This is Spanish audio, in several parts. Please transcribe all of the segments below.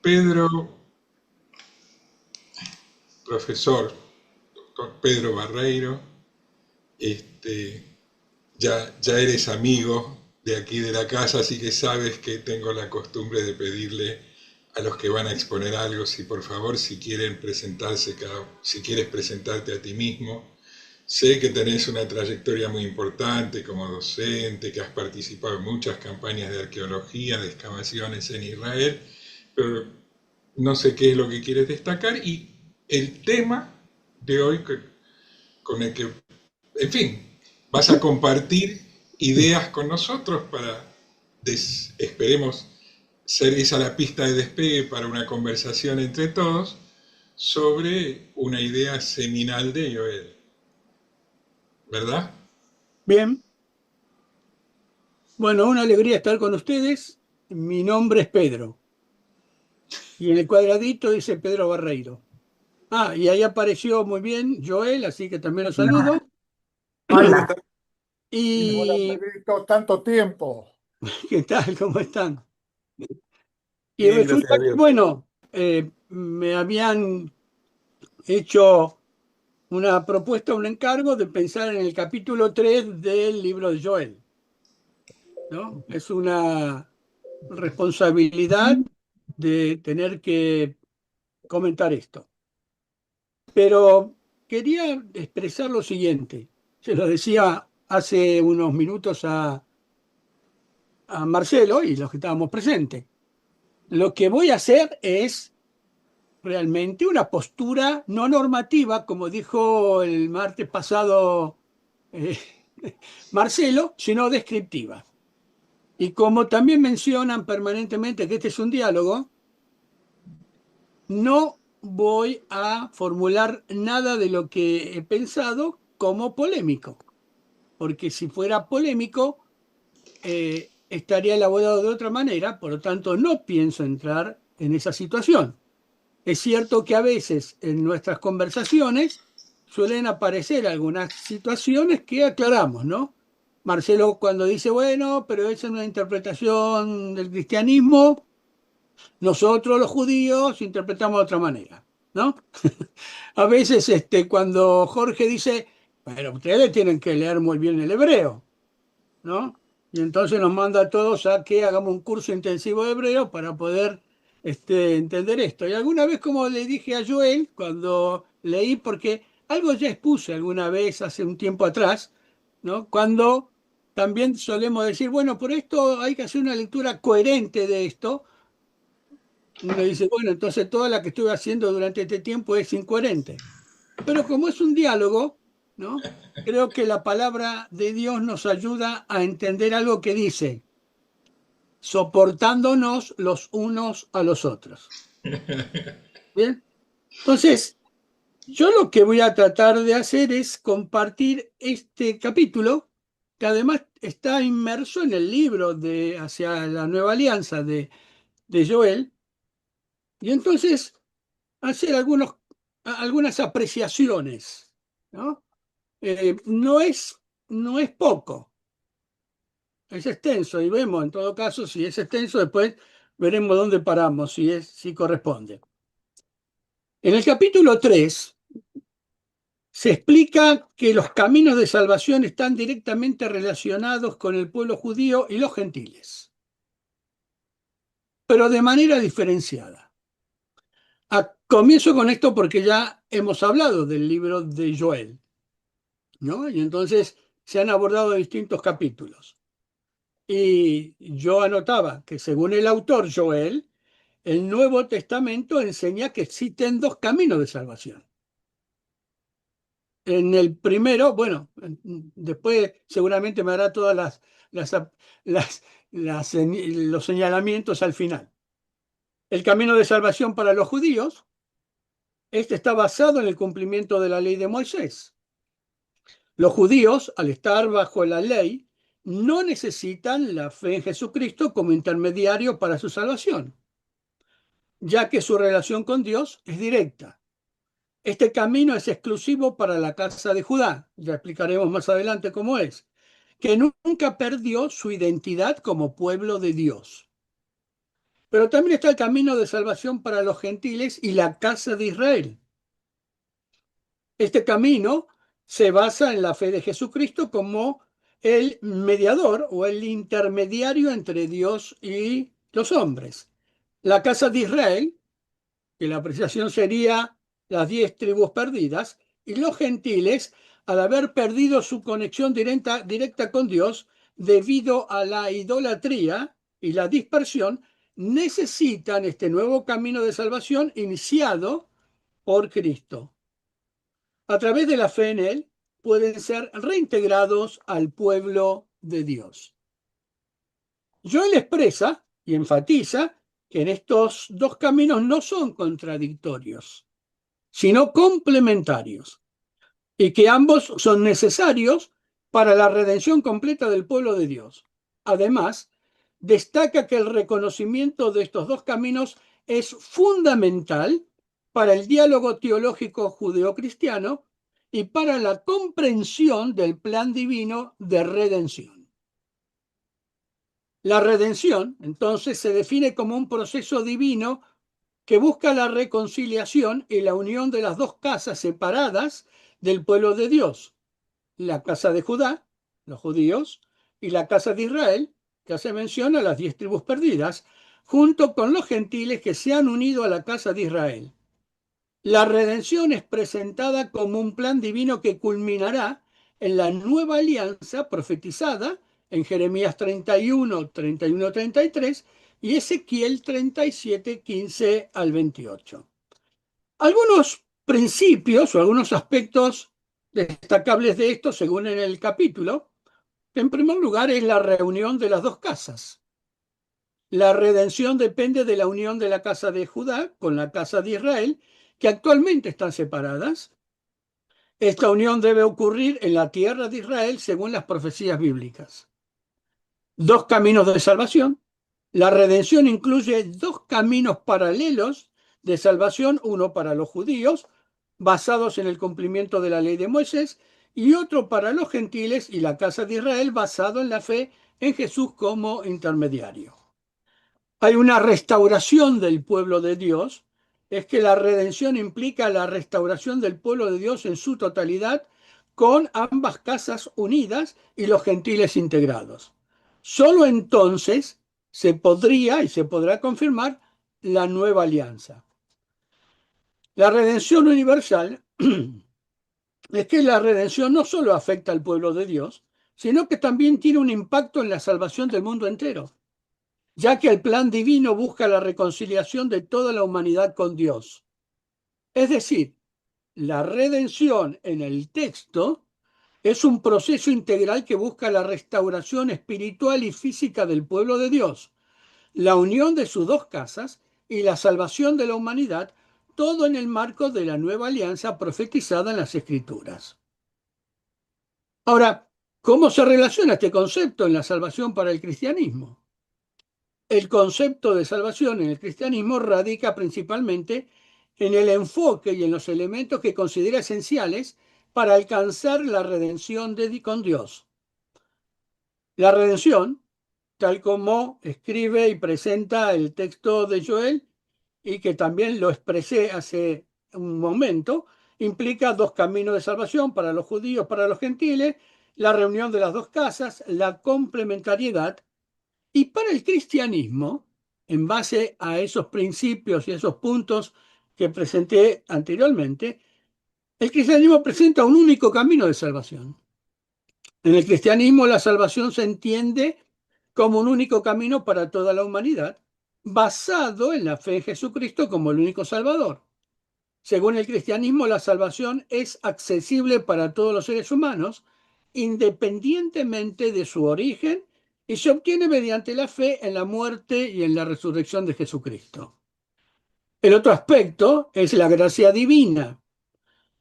Pedro, profesor, doctor Pedro Barreiro, este, ya eres amigo de aquí de la casa, así que sabes que tengo la costumbre de pedirle a los que van a exponer algo, si por favor, si quieren presentarse, si quieres presentarte a ti mismo. Sé que tenés una trayectoria muy importante como docente, que has participado en muchas campañas de arqueología, de excavaciones en Israel, pero no sé qué es lo que quieres destacar y el tema de hoy con el que, en fin, vas a compartir ideas con nosotros para, esperemos, ser esa la pista de despegue para una conversación entre todos sobre una idea seminal de Joel, ¿verdad? Bien, bueno, una alegría estar con ustedes. Mi nombre es Pedro y en el cuadradito dice Pedro Barreiro. Ah, y ahí apareció muy bien Joel, así que también lo Hola. saludo. Hola. Hola, ¿Y Pedrito, tanto tiempo. qué tal? ¿Cómo están? Y Bien, gracias resulta a que, Dios. bueno, me habían hecho una propuesta, un encargo de pensar en el capítulo 3 del libro de Joel, ¿no? Es una responsabilidad de tener que comentar esto. Pero quería expresar lo siguiente. Se lo decía hace unos minutos a Marcelo y los que estábamos presentes. Lo que voy a hacer es realmente una postura no normativa, como dijo el martes pasado eh, Marcelo, sino descriptiva. Y como también mencionan permanentemente que este es un diálogo, no voy a formular nada de lo que he pensado como polémico, porque si fuera polémico, estaría elaborado de otra manera, por lo tanto no pienso entrar en esa situación. Es cierto que a veces en nuestras conversaciones suelen aparecer algunas situaciones que aclaramos, ¿no? Marcelo cuando dice, bueno, pero esa es una interpretación del cristianismo, nosotros los judíos interpretamos de otra manera, ¿no? A veces cuando Jorge dice, pero ustedes tienen que leer muy bien el hebreo, ¿no? Y entonces nos manda a todos a que hagamos un curso intensivo de hebreo para poder entender esto. Y alguna vez, como le dije a Joel, cuando leí, porque algo ya expuse alguna vez hace un tiempo atrás, ¿no? Cuando también solemos decir, bueno, por esto hay que hacer una lectura coherente de esto. Uno dice, bueno, entonces toda la que estuve haciendo durante este tiempo es incoherente. Pero como es un diálogo, ¿no? Creo que la palabra de Dios nos ayuda a entender algo que dice, soportándonos los unos a los otros. ¿Bien? Entonces, yo lo que voy a tratar de hacer es compartir este capítulo, que además está inmerso en el libro de Hacia la Nueva Alianza de Joel, y entonces hacer algunas apreciaciones, ¿no? No no es poco, es extenso y vemos en todo caso si es extenso, después veremos dónde paramos, si corresponde. En el capítulo 3 se explica que los caminos de salvación están directamente relacionados con el pueblo judío y los gentiles, pero de manera diferenciada. Comienzo con esto porque ya hemos hablado del libro de Joel, ¿no? Y entonces se han abordado distintos capítulos. Y yo anotaba que según el autor Joel, el Nuevo Testamento enseña que existen dos caminos de salvación. En el primero, bueno, después seguramente me hará todas las, las- los señalamientos al final. El camino de salvación para los judíos, este está basado en el cumplimiento de la ley de Moisés. Los judíos, al estar bajo la ley, no necesitan la fe en Jesucristo como intermediario para su salvación, ya que su relación con Dios es directa. Este camino es exclusivo para la casa de Judá, ya explicaremos más adelante cómo es, que nunca perdió su identidad como pueblo de Dios. Pero también está el camino de salvación para los gentiles y la casa de Israel. Este camino se basa en la fe de Jesucristo como el mediador o el intermediario entre Dios y los hombres. La casa de Israel, que la apreciación sería las 10 tribus perdidas, y los gentiles, al haber perdido su conexión directa con Dios debido a la idolatría y la dispersión, necesitan este nuevo camino de salvación iniciado por Cristo. A través de la fe en Él, pueden ser reintegrados al pueblo de Dios. Joel expresa y enfatiza que en estos dos caminos no son contradictorios, sino complementarios, y que ambos son necesarios para la redención completa del pueblo de Dios. Además, destaca que el reconocimiento de estos dos caminos es fundamental para el diálogo teológico judeocristiano y para la comprensión del plan divino de redención. La redención, entonces, se define como un proceso divino que busca la reconciliación y la unión de las dos casas separadas del pueblo de Dios, la casa de Judá, los judíos, y la casa de Israel, que hace mención a las 10 tribus perdidas, junto con los gentiles que se han unido a la casa de Israel. La redención es presentada como un plan divino que culminará en la nueva alianza profetizada en Jeremías 31, 31, 33 y Ezequiel 37, 15 al 28. Algunos principios o algunos aspectos destacables de esto, según en el capítulo, en primer lugar es la reunión de las dos casas. La redención depende de la unión de la casa de Judá con la casa de Israel, que actualmente están separadas. Esta unión debe ocurrir en la tierra de Israel según las profecías bíblicas. Dos caminos de salvación. La redención incluye dos caminos paralelos de salvación, uno para los judíos, basados en el cumplimiento de la ley de Moisés, y otro para los gentiles y la casa de Israel, basado en la fe en Jesús como intermediario. Hay una restauración del pueblo de Dios, es que la redención implica la restauración del pueblo de Dios en su totalidad, con ambas casas unidas y los gentiles integrados. Solo entonces se podría y se podrá confirmar la nueva alianza. La redención universal es que la redención no solo afecta al pueblo de Dios, sino que también tiene un impacto en la salvación del mundo entero, ya que el plan divino busca la reconciliación de toda la humanidad con Dios. Es decir, la redención en el texto es un proceso integral que busca la restauración espiritual y física del pueblo de Dios, la unión de sus dos casas y la salvación de la humanidad, todo en el marco de la nueva alianza profetizada en las Escrituras. Ahora, ¿cómo se relaciona este concepto en la salvación para el cristianismo? El concepto de salvación en el cristianismo radica principalmente en el enfoque y en los elementos que considera esenciales para alcanzar la redención con Dios. La redención, tal como escribe y presenta el texto de Joel, y que también lo expresé hace un momento, implica dos caminos de salvación para los judíos, para los gentiles, la reunión de las dos casas, la complementariedad. Y para el cristianismo, en base a esos principios y esos puntos que presenté anteriormente, el cristianismo presenta un único camino de salvación. En el cristianismo la salvación se entiende como un único camino para toda la humanidad, basado en la fe en Jesucristo como el único Salvador. Según el cristianismo, la salvación es accesible para todos los seres humanos, independientemente de su origen, y se obtiene mediante la fe en la muerte y en la resurrección de Jesucristo. El otro aspecto es la gracia divina.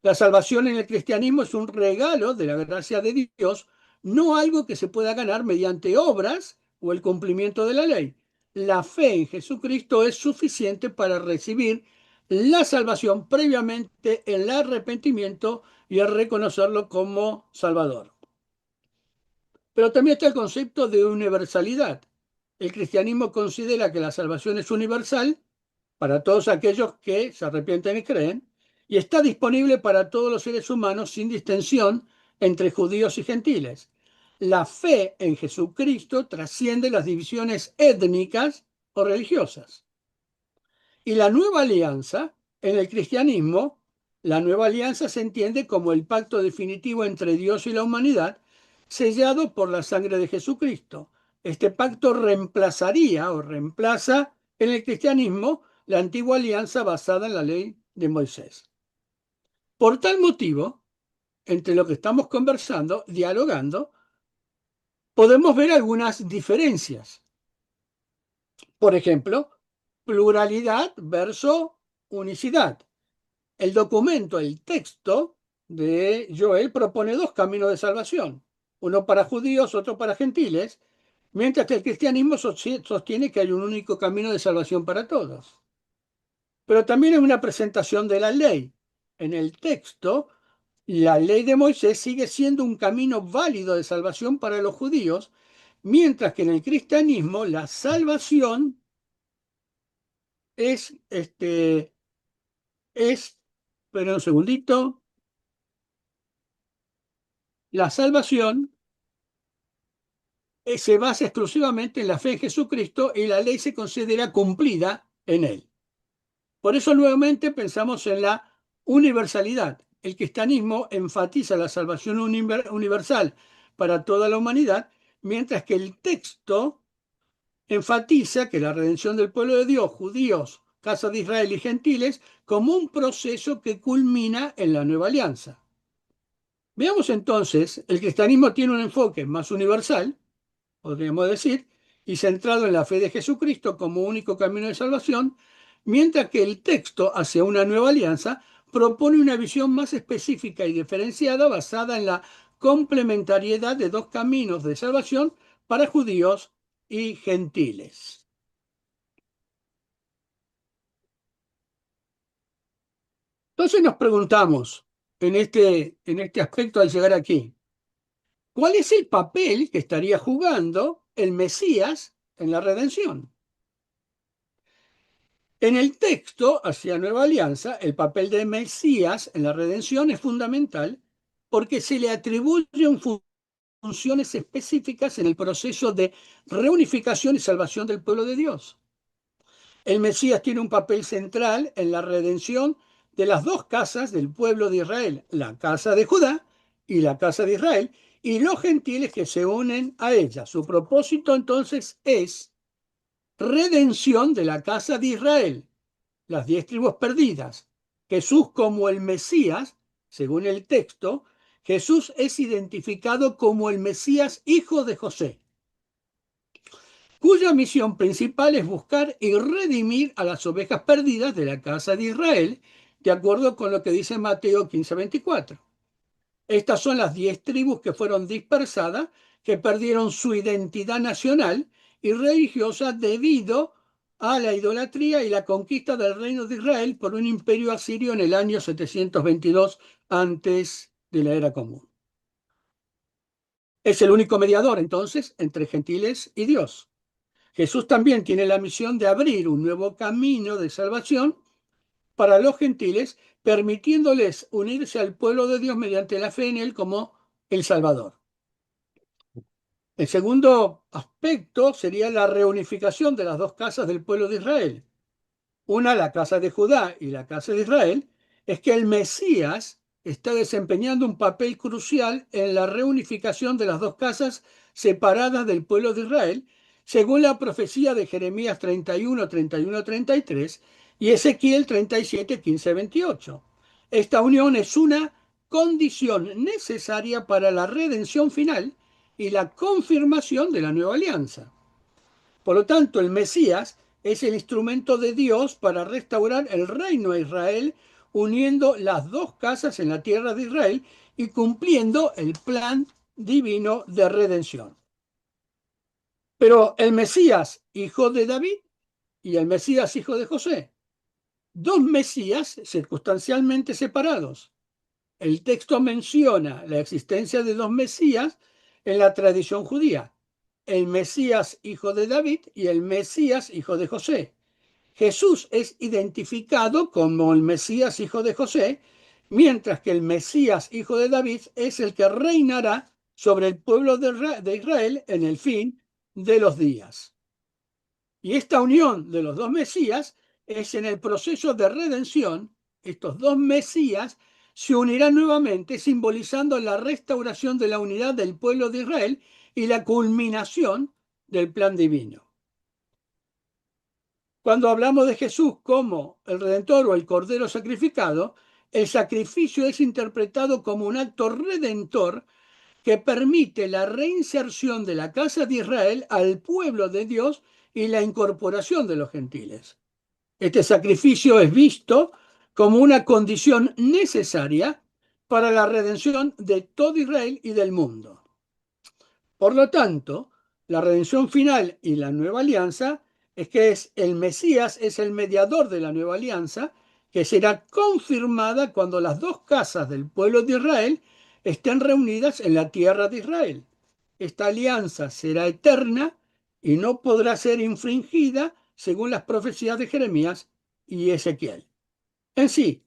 La salvación en el cristianismo es un regalo de la gracia de Dios, no algo que se pueda ganar mediante obras o el cumplimiento de la ley. La fe en Jesucristo es suficiente para recibir la salvación previamente el arrepentimiento y el reconocerlo como Salvador. Pero también está el concepto de universalidad. el cristianismo considera que la salvación es universal para todos aquellos que se arrepienten y creen, y está disponible para todos los seres humanos sin distinción entre judíos y gentiles. La fe en Jesucristo trasciende las divisiones étnicas o religiosas. Y la nueva alianza, en el cristianismo, la nueva alianza se entiende como el pacto definitivo entre Dios y la humanidad, sellado por la sangre de Jesucristo. Este pacto reemplazaría o reemplaza en el cristianismo la antigua alianza basada en la ley de Moisés. Por tal motivo, entre lo que estamos conversando, dialogando, podemos ver algunas diferencias. Por ejemplo, pluralidad versus unicidad. El documento, el texto de Joel propone dos caminos de salvación, uno para judíos, otro para gentiles, mientras que el cristianismo sostiene que hay un único camino de salvación para todos. Pero también es una presentación de la ley. En el texto, la ley de Moisés sigue siendo un camino válido de salvación para los judíos, mientras que en el cristianismo la salvación es, espera un segundito, la salvación se basa exclusivamente en la fe en Jesucristo y la ley se considera cumplida en él. Por eso nuevamente pensamos en la universalidad. El cristianismo enfatiza la salvación universal para toda la humanidad, mientras que el texto enfatiza que la redención del pueblo de Dios, judíos, casa de Israel y gentiles, como un proceso que culmina en la nueva alianza. Veamos entonces, el cristianismo tiene un enfoque más universal, podríamos decir, y centrado en la fe de Jesucristo como único camino de salvación, mientras que el texto hacia una nueva alianza propone una visión más específica y diferenciada basada en la complementariedad de dos caminos de salvación para judíos y gentiles. Entonces nos preguntamos en este aspecto al llegar aquí, ¿cuál es el papel que estaría jugando el Mesías en la redención? En el texto hacia Nueva Alianza, el papel de Mesías en la redención es fundamental porque se le atribuyen funciones específicas en el proceso de reunificación y salvación del pueblo de Dios. El Mesías tiene un papel central en la redención de las dos casas del pueblo de Israel, la casa de Judá y la casa de Israel, y los gentiles que se unen a ella. Su propósito entonces es redención de la casa de Israel, las 10 tribus perdidas. Jesús como el Mesías, según el texto, Jesús es identificado como el Mesías hijo de José, cuya misión principal es buscar y redimir a las ovejas perdidas de la casa de Israel, de acuerdo con lo que dice Mateo 15:24. Estas son las 10 tribus que fueron dispersadas, que perdieron su identidad nacional y religiosa debido a la idolatría y la conquista del reino de Israel por un imperio asirio en el año 722 antes de la era común. Es el único mediador, entonces, entre gentiles y Dios. Jesús también tiene la misión de abrir un nuevo camino de salvación para los gentiles, permitiéndoles unirse al pueblo de Dios mediante la fe en Él como el Salvador. El segundo aspecto sería la reunificación de las dos casas del pueblo de Israel. Una, la casa de Judá y la casa de Israel, es que el Mesías está desempeñando un papel crucial en la reunificación de las dos casas separadas del pueblo de Israel, según la profecía de Jeremías 31, 31, 33 y Ezequiel 37, 15, 28. Esta unión es una condición necesaria para la redención final y la confirmación de la nueva alianza. Por lo tanto, el Mesías es el instrumento de Dios para restaurar el reino de Israel, uniendo las dos casas en la tierra de Israel y cumpliendo el plan divino de redención. Pero el Mesías, hijo de David, y el Mesías, hijo de José, dos Mesías circunstancialmente separados. El texto menciona la existencia de dos Mesías en la tradición judía. el Mesías hijo de David y el Mesías hijo de José. Jesús es identificado como el Mesías hijo de José, mientras que el Mesías hijo de David es el que reinará sobre el pueblo de Israel en el fin de los días. Y esta unión de los dos Mesías es en el proceso de redención. Estos dos Mesías se unirán nuevamente, simbolizando la restauración de la unidad del pueblo de Israel y la culminación del plan divino. Cuando hablamos de Jesús como el Redentor o el Cordero sacrificado, el sacrificio es interpretado como un acto redentor que permite la reinserción de la casa de Israel al pueblo de Dios y la incorporación de los gentiles. Este sacrificio es visto como una condición necesaria para la redención de todo Israel y del mundo. Por lo tanto, la redención final y la nueva alianza es que el Mesías es el mediador de la nueva alianza, que será confirmada cuando las dos casas del pueblo de Israel estén reunidas en la tierra de Israel. Esta alianza será eterna y no podrá ser infringida según las profecías de Jeremías y Ezequiel. En sí,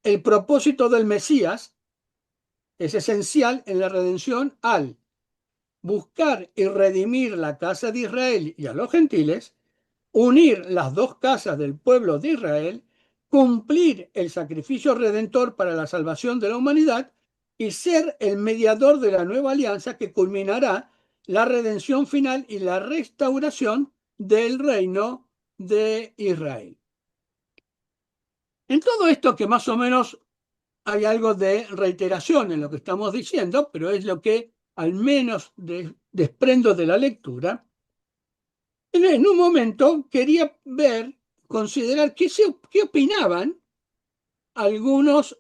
el propósito del Mesías es esencial en la redención al buscar y redimir la casa de Israel y a los gentiles, unir las dos casas del pueblo de Israel, cumplir el sacrificio redentor para la salvación de la humanidad y ser el mediador de la nueva alianza que culminará la redención final y la restauración del reino de Israel. En todo esto, que más o menos hay algo de reiteración en lo que estamos diciendo, pero es lo que al menos desprendo de la lectura, en un momento quería considerar qué opinaban algunos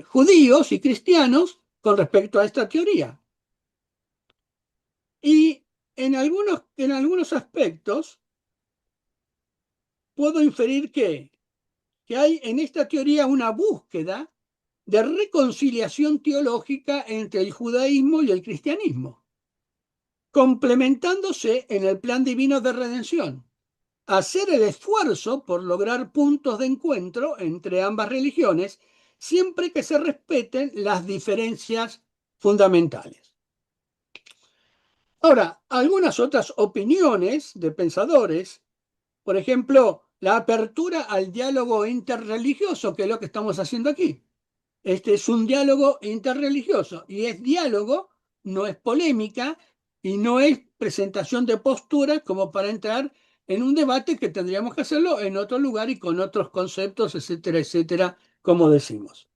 judíos y cristianos con respecto a esta teoría. Y en algunos aspectos puedo inferir que hay en esta teoría una búsqueda de reconciliación teológica entre el judaísmo y el cristianismo, complementándose en el plan divino de redención. Hacer el esfuerzo por lograr puntos de encuentro entre ambas religiones, siempre que se respeten las diferencias fundamentales. Ahora, algunas otras opiniones de pensadores, por ejemplo, la apertura al diálogo interreligioso, que es lo que estamos haciendo aquí. Este es un diálogo interreligioso y es diálogo, no es polémica y no es presentación de posturas como para entrar en un debate que tendríamos que hacerlo en otro lugar y con otros conceptos, etcétera, etcétera, como decimos.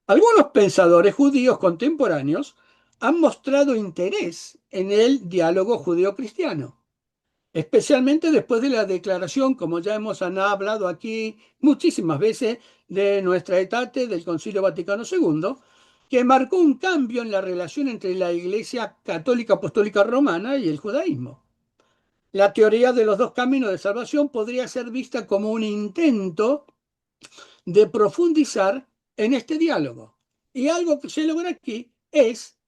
Algunos pensadores judíos contemporáneos han mostrado interés en el diálogo judío-cristiano, especialmente después de la declaración, como ya hemos hablado aquí muchísimas veces, de nuestra etate del Concilio Vaticano II, que marcó un cambio en la relación entre la Iglesia Católica Apostólica Romana y el judaísmo. La teoría de los dos caminos de salvación podría ser vista como un intento de profundizar en este diálogo. Y algo que se logra aquí es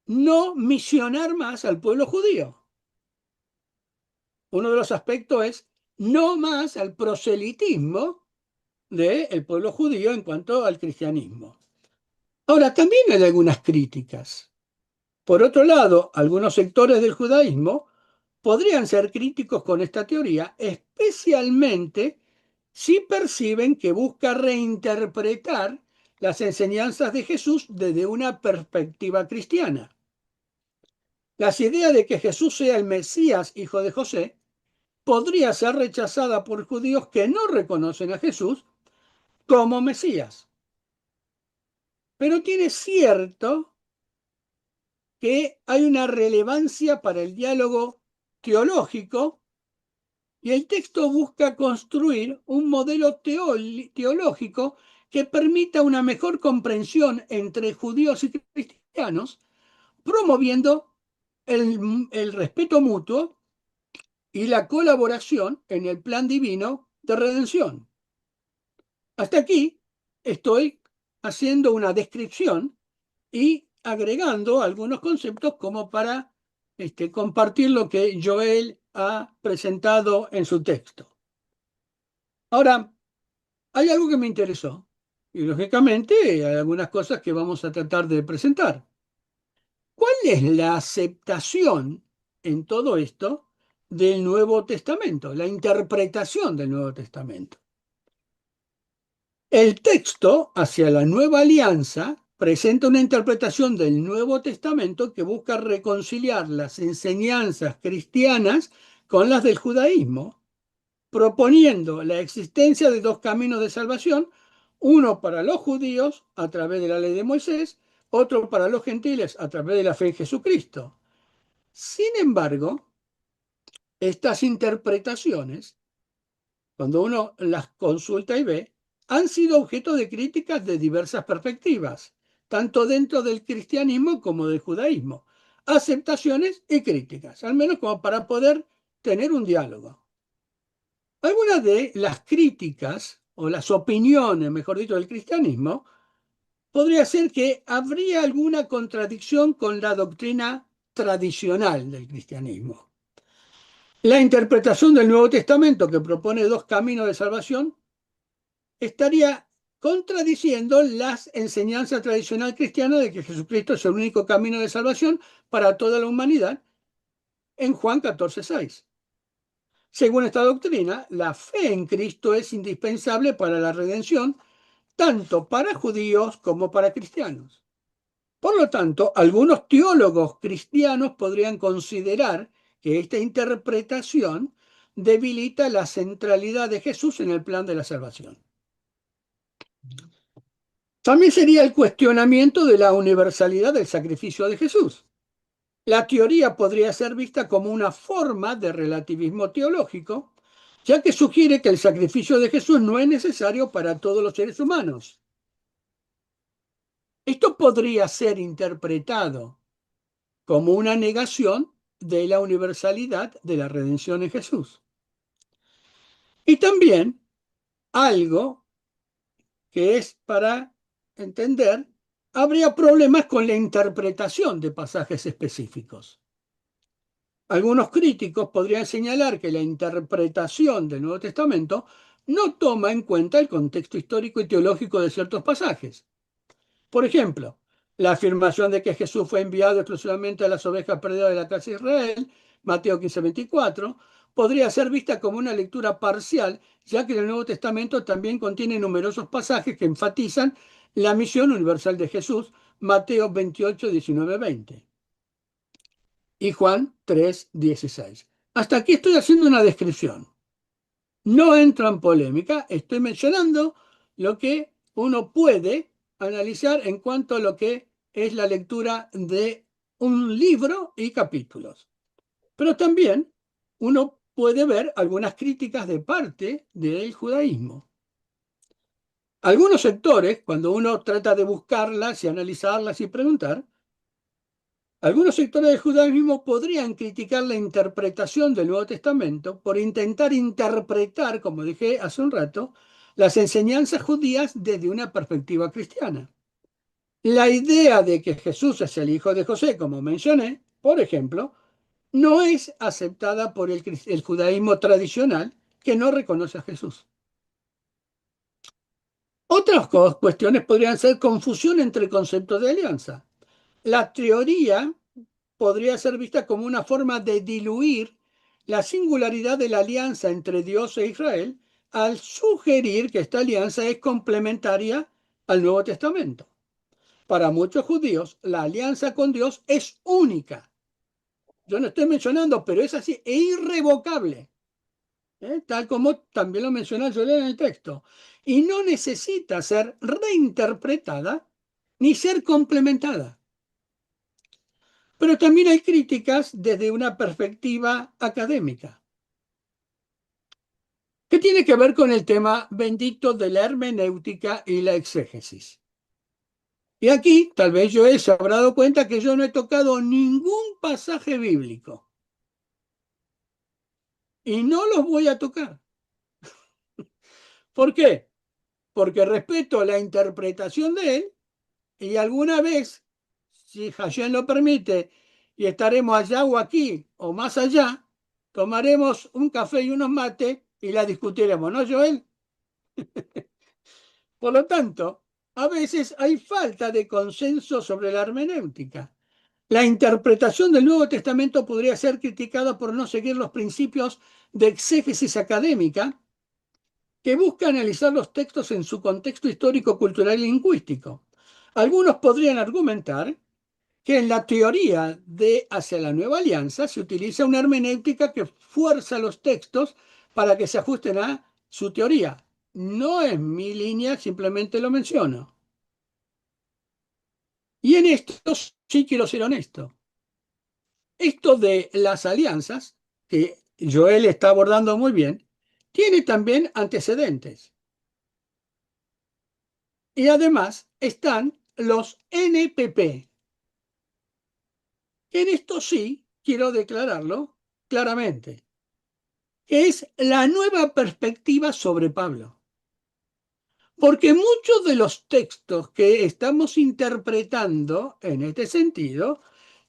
no misionar más al pueblo judío. Uno de los aspectos es no más al proselitismo del pueblo judío en cuanto al cristianismo. Ahora, también hay algunas críticas. Por otro lado, algunos sectores del judaísmo podrían ser críticos con esta teoría, especialmente si perciben que busca reinterpretar las enseñanzas de Jesús desde una perspectiva cristiana. Las ideas de que Jesús sea el Mesías, hijo de José, podría ser rechazada por judíos que no reconocen a Jesús como Mesías. Pero tiene cierto que hay una relevancia para el diálogo teológico y el texto busca construir un modelo teológico que permita una mejor comprensión entre judíos y cristianos, promoviendo el respeto mutuo y la colaboración en el plan divino de redención. Hasta aquí estoy haciendo una descripción y agregando algunos conceptos como para compartir lo que Joel ha presentado en su texto. Ahora, hay algo que me interesó y lógicamente hay algunas cosas que vamos a tratar de presentar. ¿Cuál es la aceptación en todo esto del Nuevo Testamento, la interpretación del Nuevo Testamento? El texto hacia la Nueva Alianza presenta una interpretación del Nuevo Testamento que busca reconciliar las enseñanzas cristianas con las del judaísmo, proponiendo la existencia de dos caminos de salvación, uno para los judíos a través de la ley de Moisés, otro para los gentiles a través de la fe en Jesucristo. Sin embargo, estas interpretaciones, cuando uno las consulta y ve, han sido objeto de críticas de diversas perspectivas, tanto dentro del cristianismo como del judaísmo. Aceptaciones y críticas, al menos como para poder tener un diálogo. Algunas de las críticas, o las opiniones, mejor dicho, del cristianismo, podría ser que habría alguna contradicción con la doctrina tradicional del cristianismo. La interpretación del Nuevo Testamento, que propone dos caminos de salvación, estaría contradiciendo las enseñanzas tradicional cristiana de que Jesucristo es el único camino de salvación para toda la humanidad en Juan 14:6. Según esta doctrina, la fe en Cristo es indispensable para la redención, tanto para judíos como para cristianos. Por lo tanto, algunos teólogos cristianos podrían considerar que esta interpretación debilita la centralidad de Jesús en el plan de la salvación. También sería el cuestionamiento de la universalidad del sacrificio de Jesús. La teoría podría ser vista como una forma de relativismo teológico, ya que sugiere que el sacrificio de Jesús no es necesario para todos los seres humanos. Esto podría ser interpretado como una negación de la universalidad de la redención en Jesús. Y también algo que es para entender, habría problemas con la interpretación de pasajes específicos. Algunos críticos podrían señalar que la interpretación del Nuevo Testamento no toma en cuenta el contexto histórico y teológico de ciertos pasajes. Por ejemplo, la afirmación de que Jesús fue enviado exclusivamente a las ovejas perdidas de la casa de Israel, Mateo 15:24, podría ser vista como una lectura parcial, ya que el Nuevo Testamento también contiene numerosos pasajes que enfatizan la misión universal de Jesús, Mateo 28:19-20 y Juan 3:16. Hasta aquí estoy haciendo una descripción. No entro en polémica, estoy mencionando lo que uno puede analizar en cuanto a lo que es la lectura de un libro y capítulos. Pero también uno puede ver algunas críticas de parte del judaísmo. Algunos sectores, cuando uno trata de buscarlas y analizarlas y preguntar, algunos sectores del judaísmo podrían criticar la interpretación del Nuevo Testamento por intentar interpretar, como dije hace un rato, las enseñanzas judías desde una perspectiva cristiana. La idea de que Jesús es el hijo de José, como mencioné, por ejemplo, no es aceptada por el judaísmo tradicional que no reconoce a Jesús. Otras cuestiones podrían ser confusión entre conceptos de alianza. La teoría podría ser vista como una forma de diluir la singularidad de la alianza entre Dios e Israel al sugerir que esta alianza es complementaria al Nuevo Testamento. Para muchos judíos, la alianza con Dios es única. Yo no estoy mencionando, pero es así, e irrevocable, tal como también lo menciona Joel en el texto. Y no necesita ser reinterpretada ni ser complementada. Pero también hay críticas desde una perspectiva académica, que tiene que ver con el tema bendito de la hermenéutica y la exégesis. Y aquí, tal vez Joel se habrá dado cuenta que yo no he tocado ningún pasaje bíblico. Y no los voy a tocar. ¿Por qué? Porque respeto la interpretación de él y alguna vez, si Hashem lo permite, y estaremos allá o aquí o más allá, tomaremos un café y unos mates y la discutiremos, ¿no, Joel? Por lo tanto, a veces hay falta de consenso sobre la hermenéutica. La interpretación del Nuevo Testamento podría ser criticada por no seguir los principios de exégesis académica que busca analizar los textos en su contexto histórico, cultural y lingüístico. Algunos podrían argumentar que en la teoría de hacia la Nueva Alianza se utiliza una hermenéutica que fuerza los textos para que se ajusten a su teoría. No es mi línea, simplemente lo menciono. Y en esto sí quiero ser honesto. Esto de las alianzas, que Joel está abordando muy bien, tiene también antecedentes. Y además están los NPP. En esto sí quiero declararlo claramente, que es la nueva perspectiva sobre Pablo. Porque muchos de los textos que estamos interpretando en este sentido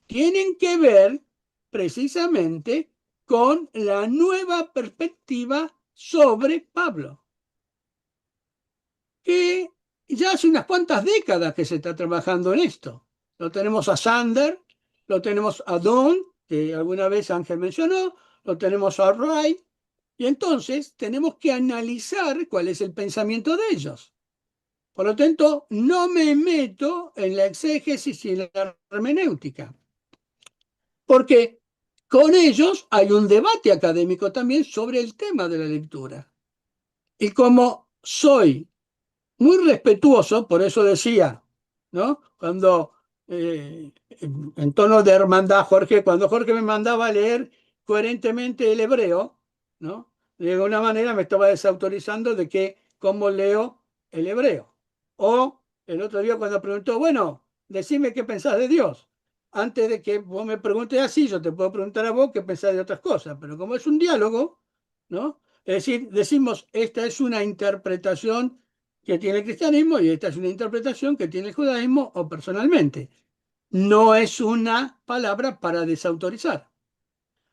tienen que ver precisamente con la nueva perspectiva sobre Pablo, que ya hace unas cuantas décadas que se está trabajando en esto. Lo tenemos a Sander, lo tenemos a Don, que alguna vez Ángel mencionó, lo tenemos a Wright, y entonces tenemos que analizar cuál es el pensamiento de ellos. Por lo tanto, no me meto en la exégesis y en la hermenéutica, porque con ellos hay un debate académico también sobre el tema de la lectura. Y como soy muy respetuoso, por eso decía, ¿no? Cuando, en tono de hermandad, Jorge, cuando Jorge me mandaba a leer coherentemente el hebreo, ¿no? De alguna manera me estaba desautorizando de que cómo leo el hebreo. O el otro día cuando preguntó, bueno, decime qué pensás de Dios. Antes de que vos me preguntes así, yo te puedo preguntar a vos qué pensás de otras cosas, pero como es un diálogo, ¿no? Es decir, decimos, esta es una interpretación que tiene el cristianismo y esta es una interpretación que tiene el judaísmo o personalmente. No es una palabra para desautorizar.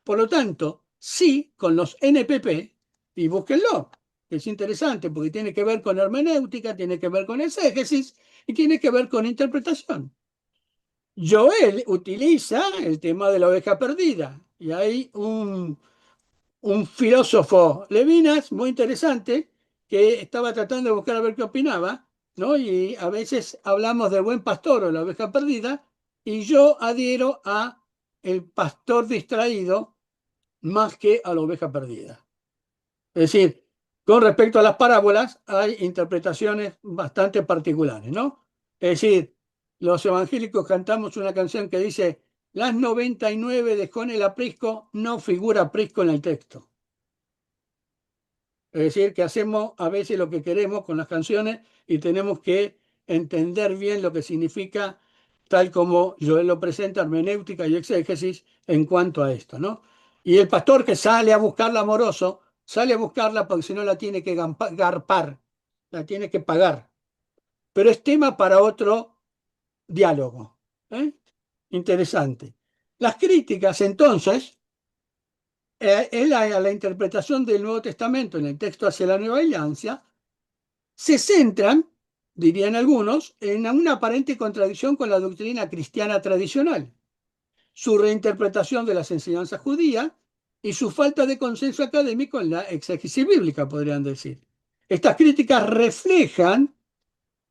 Por lo tanto, sí, con los NPP, y búsquenlo, que es interesante porque tiene que ver con hermenéutica, tiene que ver con exégesis y tiene que ver con interpretación. Joel utiliza el tema de la oveja perdida y hay un filósofo Levinas muy interesante que estaba tratando de buscar a ver qué opinaba, ¿no? Y a veces hablamos del buen pastor o la oveja perdida, y yo adhiero a el pastor distraído más que a la oveja perdida. Es decir, con respecto a las parábolas, hay interpretaciones bastante particulares, ¿no? Es decir, los evangélicos cantamos una canción que dice, las 99 de Juan el Aprisco, no figura Aprisco en el texto. Es decir, que hacemos a veces lo que queremos con las canciones y tenemos que entender bien lo que significa, tal como Joel lo presenta, hermenéutica y exégesis en cuanto a esto, ¿no? Y el pastor que sale a buscarla amoroso, sale a buscarla porque si no la tiene que garpar, la tiene que pagar. Pero es tema para otro diálogo. ¿Eh? Interesante. Las críticas, entonces, es la interpretación del Nuevo Testamento en el texto hacia la Nueva Alianza, se centran, dirían algunos, en una aparente contradicción con la doctrina cristiana tradicional, su reinterpretación de las enseñanzas judías y su falta de consenso académico en la exégesis bíblica, podrían decir. Estas críticas reflejan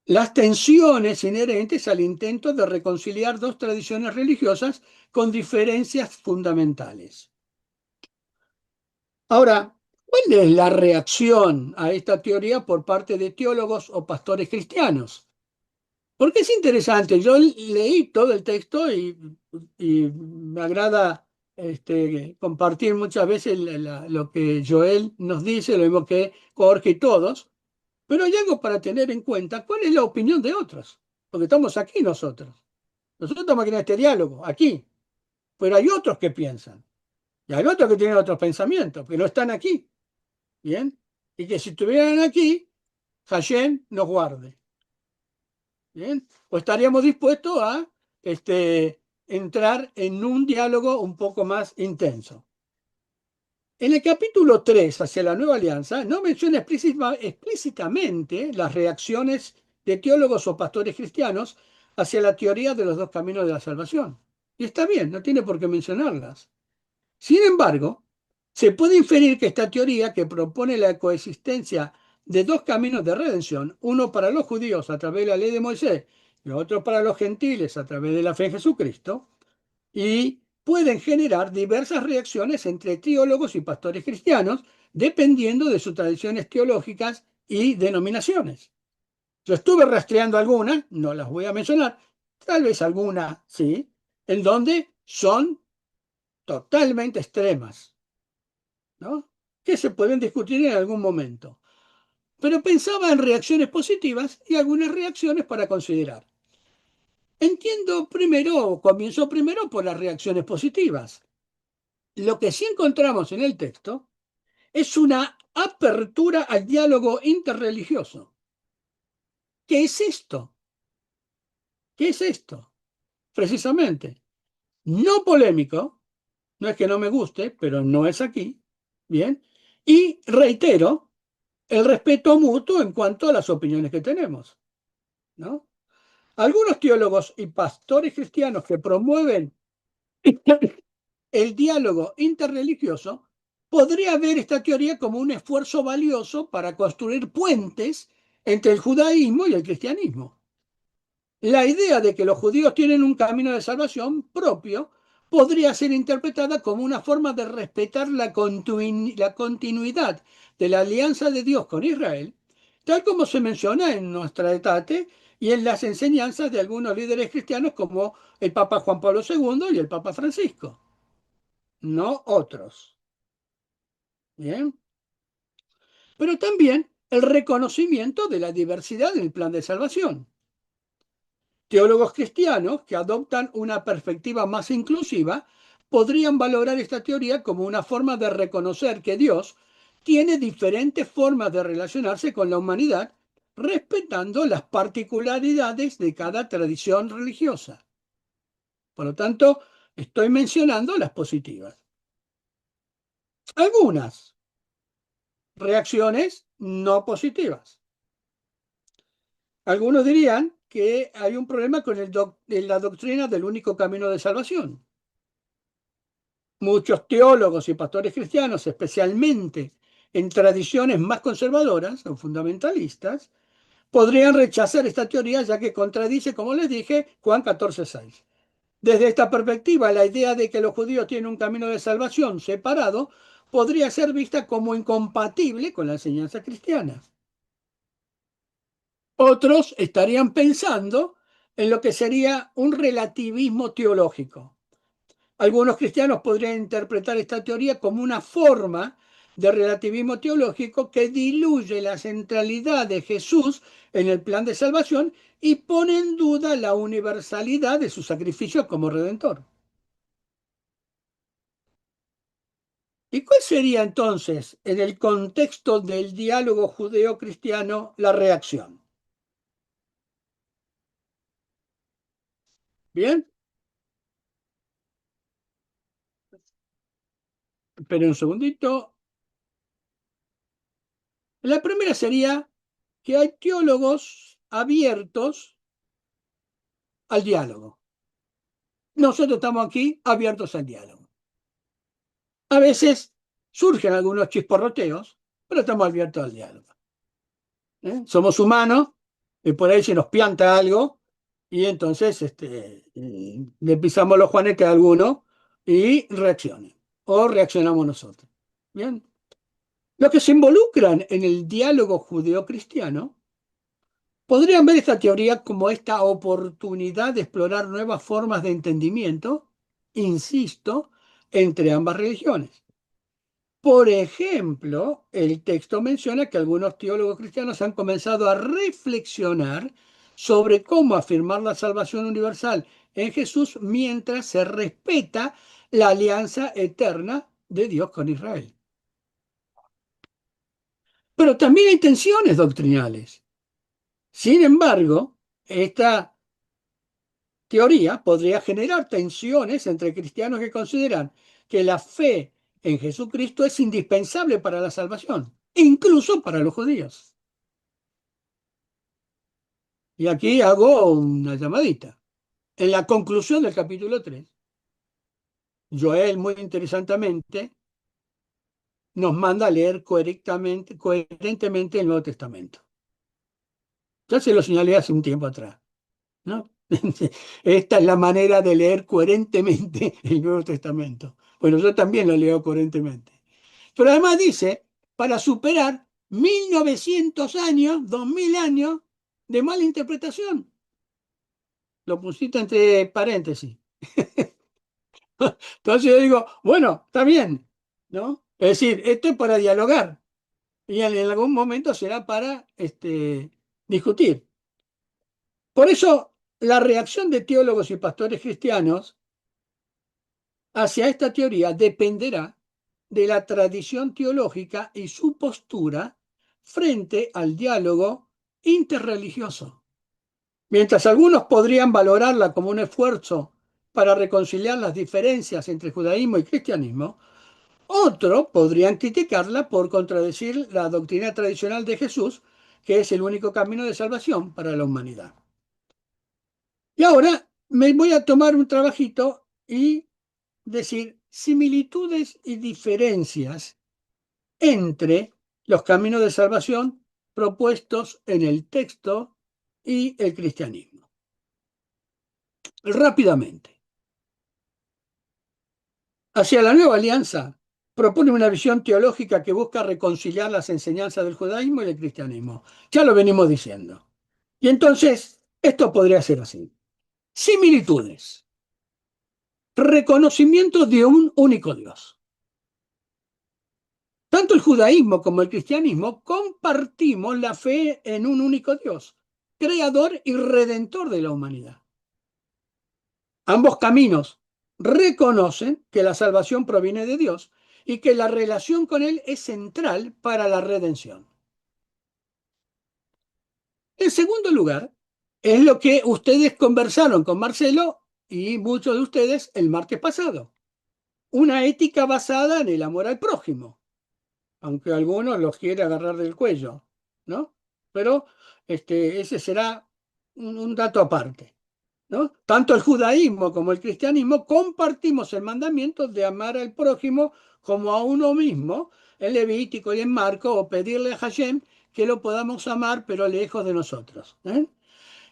las tensiones inherentes al intento de reconciliar dos tradiciones religiosas con diferencias fundamentales. Ahora, ¿cuál es la reacción a esta teoría por parte de teólogos o pastores cristianos? Porque es interesante, yo leí todo el texto y me agrada compartir muchas veces lo que Joel nos dice, lo mismo que Jorge y todos, pero hay algo para tener en cuenta, ¿cuál es la opinión de otros? Porque estamos aquí nosotros. Nosotros estamos aquí en este diálogo, aquí, pero hay otros que piensan, y hay otros que tienen otros pensamientos, que no están aquí. ¿Bien? Y que si estuvieran aquí, Hashem nos guarde. ¿Bien? O estaríamos dispuestos a entrar en un diálogo un poco más intenso. En el capítulo 3, hacia la nueva alianza, no menciona explícitamente las reacciones de teólogos o pastores cristianos hacia la teoría de los dos caminos de la salvación. Y está bien, no tiene por qué mencionarlas. Sin embargo, se puede inferir que esta teoría, que propone la coexistencia de dos caminos de redención, uno para los judíos a través de la ley de Moisés y otro para los gentiles a través de la fe en Jesucristo, y pueden generar diversas reacciones entre teólogos y pastores cristianos, dependiendo de sus tradiciones teológicas y denominaciones. Yo estuve rastreando algunas, no las voy a mencionar, tal vez algunas sí, en donde son totalmente extremas, ¿no? Que se pueden discutir en algún momento. Pero pensaba en reacciones positivas y algunas reacciones para considerar. Entiendo primero, comienzo primero por las reacciones positivas. Lo que sí encontramos en el texto es una apertura al diálogo interreligioso. ¿Qué es esto? ¿Qué es esto? Precisamente, no polémico, no es que no me guste, pero no es aquí, ¿bien? Y reitero, el respeto mutuo en cuanto a las opiniones que tenemos, ¿no? Algunos teólogos y pastores cristianos que promueven el diálogo interreligioso podría ver esta teoría como un esfuerzo valioso para construir puentes entre el judaísmo y el cristianismo. La idea de que los judíos tienen un camino de salvación propio podría ser interpretada como una forma de respetar la continuidad de la alianza de Dios con Israel, tal como se menciona en nuestra etate y en las enseñanzas de algunos líderes cristianos como el Papa Juan Pablo II y el Papa Francisco, no otros. Bien. Pero también el reconocimiento de la diversidad en el plan de salvación. Teólogos cristianos que adoptan una perspectiva más inclusiva podrían valorar esta teoría como una forma de reconocer que Dios tiene diferentes formas de relacionarse con la humanidad, respetando las particularidades de cada tradición religiosa. Por lo tanto, estoy mencionando las positivas. Algunas reacciones no positivas. Algunos dirían que hay un problema con la doctrina del único camino de salvación. Muchos teólogos y pastores cristianos, especialmente en tradiciones más conservadoras o fundamentalistas, podrían rechazar esta teoría ya que contradice, como les dije, Juan 14:6. Desde esta perspectiva, la idea de que los judíos tienen un camino de salvación separado podría ser vista como incompatible con la enseñanza cristiana. Otros estarían pensando en lo que sería un relativismo teológico. Algunos cristianos podrían interpretar esta teoría como una forma de relativismo teológico que diluye la centralidad de Jesús en el plan de salvación y pone en duda la universalidad de su sacrificio como redentor. ¿Y cuál sería entonces, en el contexto del diálogo judeo-cristiano, la reacción? ¿Bien? Pero un segundito. La primera sería que hay teólogos abiertos al diálogo. Nosotros estamos aquí abiertos al diálogo. A veces surgen algunos chisporroteos, pero estamos abiertos al diálogo. Somos humanos y por ahí se nos pianta algo y entonces le pisamos los juanetes a alguno y reaccionan. O reaccionamos nosotros. Bien. Los que se involucran en el diálogo judeo-cristiano podrían ver esta teoría como esta oportunidad de explorar nuevas formas de entendimiento, insisto, entre ambas religiones. Por ejemplo, el texto menciona que algunos teólogos cristianos han comenzado a reflexionar sobre cómo afirmar la salvación universal en Jesús mientras se respeta la alianza eterna de Dios con Israel. Pero también hay tensiones doctrinales. Sin embargo, esta teoría podría generar tensiones entre cristianos que consideran que la fe en Jesucristo es indispensable para la salvación, incluso para los judíos. Y aquí hago una llamadita. En la conclusión del capítulo 3, Joel, muy interesantemente, nos manda a leer coherentemente el Nuevo Testamento. Ya se lo señalé hace un tiempo atrás, ¿no? Esta es la manera de leer coherentemente el Nuevo Testamento. Bueno, yo también lo leo coherentemente. Pero además dice, para superar 1900 años, 2000 años de mala interpretación. Lo pusiste entre paréntesis. Entonces yo digo, bueno, está bien, ¿no? Es decir, esto es para dialogar y en algún momento será para discutir. Por eso, la reacción de teólogos y pastores cristianos hacia esta teoría dependerá de la tradición teológica y su postura frente al diálogo interreligioso. Mientras algunos podrían valorarla como un esfuerzo para reconciliar las diferencias entre judaísmo y cristianismo, otros podrían criticarla por contradecir la doctrina tradicional de Jesús, que es el único camino de salvación para la humanidad. Y ahora me voy a tomar un trabajito y decir similitudes y diferencias entre los caminos de salvación propuestos en el texto y el cristianismo. Rápidamente. Hacia la nueva alianza propone una visión teológica que busca reconciliar las enseñanzas del judaísmo y del cristianismo. Ya lo venimos diciendo. Y entonces, esto podría ser así. Similitudes. Reconocimiento de un único Dios. Tanto el judaísmo como el cristianismo compartimos la fe en un único Dios, creador y redentor de la humanidad. Ambos caminos reconocen que la salvación proviene de Dios y que la relación con Él es central para la redención. En segundo lugar, es lo que ustedes conversaron con Marcelo y muchos de ustedes el martes pasado. Una ética basada en el amor al prójimo, aunque algunos los quiere agarrar del cuello, ¿no? Pero ese será un dato aparte, ¿no? Tanto el judaísmo como el cristianismo compartimos el mandamiento de amar al prójimo como a uno mismo, en Levítico y en Marco, o pedirle a Hashem que lo podamos amar, pero lejos de nosotros.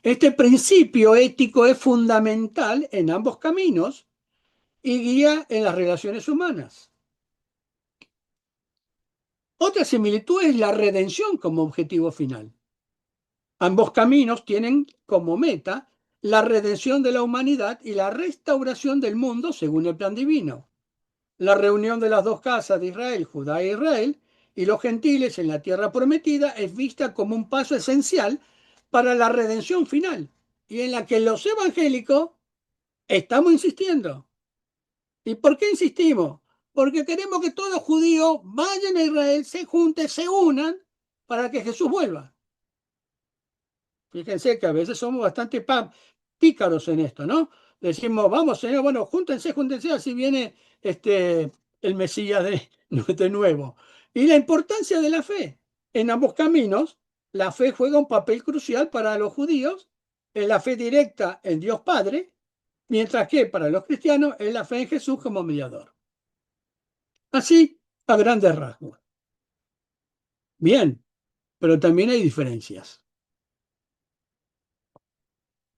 Este principio ético es fundamental en ambos caminos y guía en las relaciones humanas. Otra similitud es la redención como objetivo final. Ambos caminos tienen como meta la redención de la humanidad y la restauración del mundo según el plan divino. La reunión de las dos casas de Israel, Judá e Israel, y los gentiles en la tierra prometida es vista como un paso esencial para la redención final y en la que los evangélicos estamos insistiendo. ¿Y por qué insistimos? Porque queremos que todos los judíos vayan a Israel, se junten, se unan para que Jesús vuelva. Fíjense que a veces somos bastante pícaros en esto, ¿no? Decimos, vamos, Señor, bueno, júntense, así viene el Mesías de nuevo. Y la importancia de la fe. En ambos caminos, la fe juega un papel crucial para los judíos, en la fe directa en Dios Padre, mientras que para los cristianos es la fe en Jesús como mediador. Así, a grandes rasgos. Bien, pero también hay diferencias.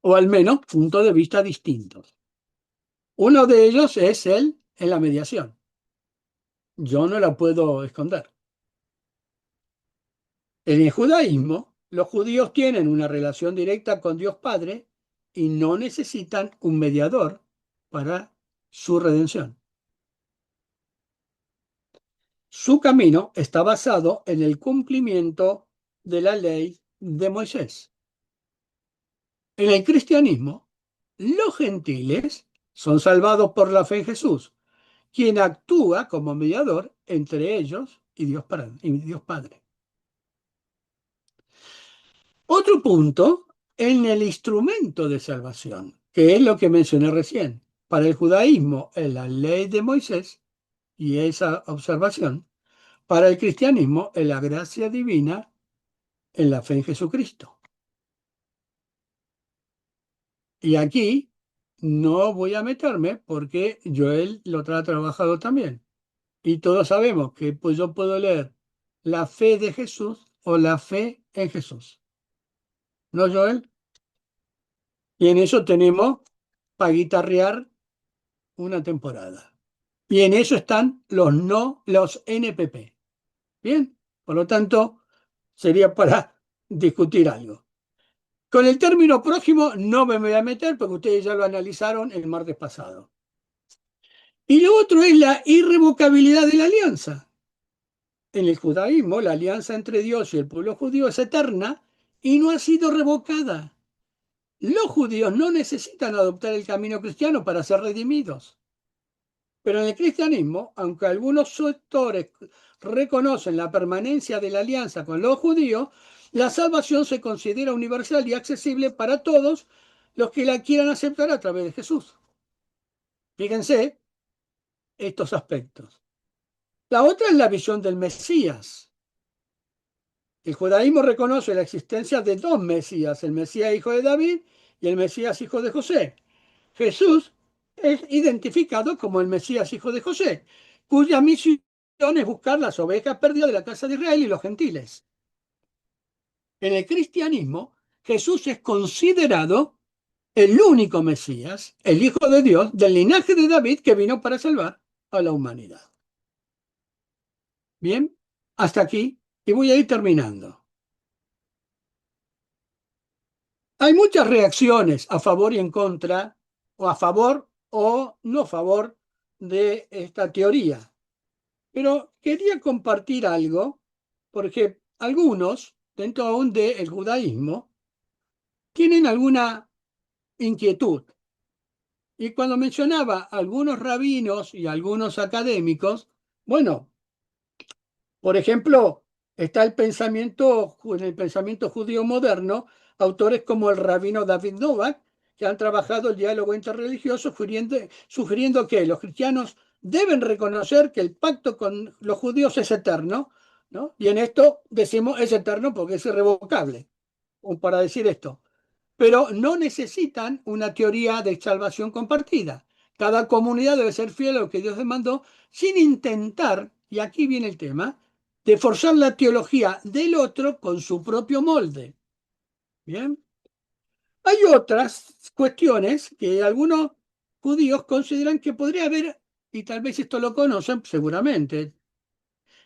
O al menos puntos de vista distintos. Uno de ellos es en la mediación. Yo no la puedo esconder. En el judaísmo, los judíos tienen una relación directa con Dios Padre y no necesitan un mediador para su redención. Su camino está basado en el cumplimiento de la ley de Moisés. En el cristianismo, los gentiles son salvados por la fe en Jesús, quien actúa como mediador entre ellos y Dios Padre. Otro punto en el instrumento de salvación, que es lo que mencioné recién. Para el judaísmo es la ley de Moisés y esa observación. Para el cristianismo es la gracia divina en la fe en Jesucristo. Y aquí no voy a meterme porque Joel lo ha trabajado también. Y todos sabemos que pues yo puedo leer la fe de Jesús o la fe en Jesús. ¿No, Joel? Y en eso tenemos para guitarrear una temporada. Y en eso están los NPP. Bien, por lo tanto, sería para discutir algo. Con el término prójimo no me voy a meter porque ustedes ya lo analizaron el martes pasado. Y lo otro es la irrevocabilidad de la alianza. En el judaísmo, la alianza entre Dios y el pueblo judío es eterna y no ha sido revocada. Los judíos no necesitan adoptar el camino cristiano para ser redimidos. Pero en el cristianismo, aunque algunos sectores reconocen la permanencia de la alianza con los judíos, la salvación se considera universal y accesible para todos los que la quieran aceptar a través de Jesús. Fíjense estos aspectos. La otra es la visión del Mesías. El judaísmo reconoce la existencia de dos Mesías, el Mesías hijo de David y el Mesías hijo de José. Jesús es identificado como el Mesías hijo de José, cuya misión es buscar las ovejas perdidas de la casa de Israel y los gentiles. En el cristianismo, Jesús es considerado el único Mesías, el Hijo de Dios, del linaje de David que vino para salvar a la humanidad. Bien, hasta aquí y voy a ir terminando. Hay muchas reacciones a favor y en contra, o a favor o no a favor de esta teoría. Pero quería compartir algo, porque algunos, dentro aún del judaísmo, tienen alguna inquietud. Y cuando mencionaba algunos rabinos y algunos académicos, bueno, por ejemplo, está en el pensamiento judío moderno, autores como el rabino David Novak, que han trabajado el diálogo interreligioso, sugiriendo que los cristianos deben reconocer que el pacto con los judíos es eterno, ¿no? Y en esto decimos es eterno porque es irrevocable, para decir esto. Pero no necesitan una teoría de salvación compartida. Cada comunidad debe ser fiel a lo que Dios demandó sin intentar, y aquí viene el tema, de forzar la teología del otro con su propio molde. Bien. Hay otras cuestiones que algunos judíos consideran que podría haber, y tal vez esto lo conocen seguramente,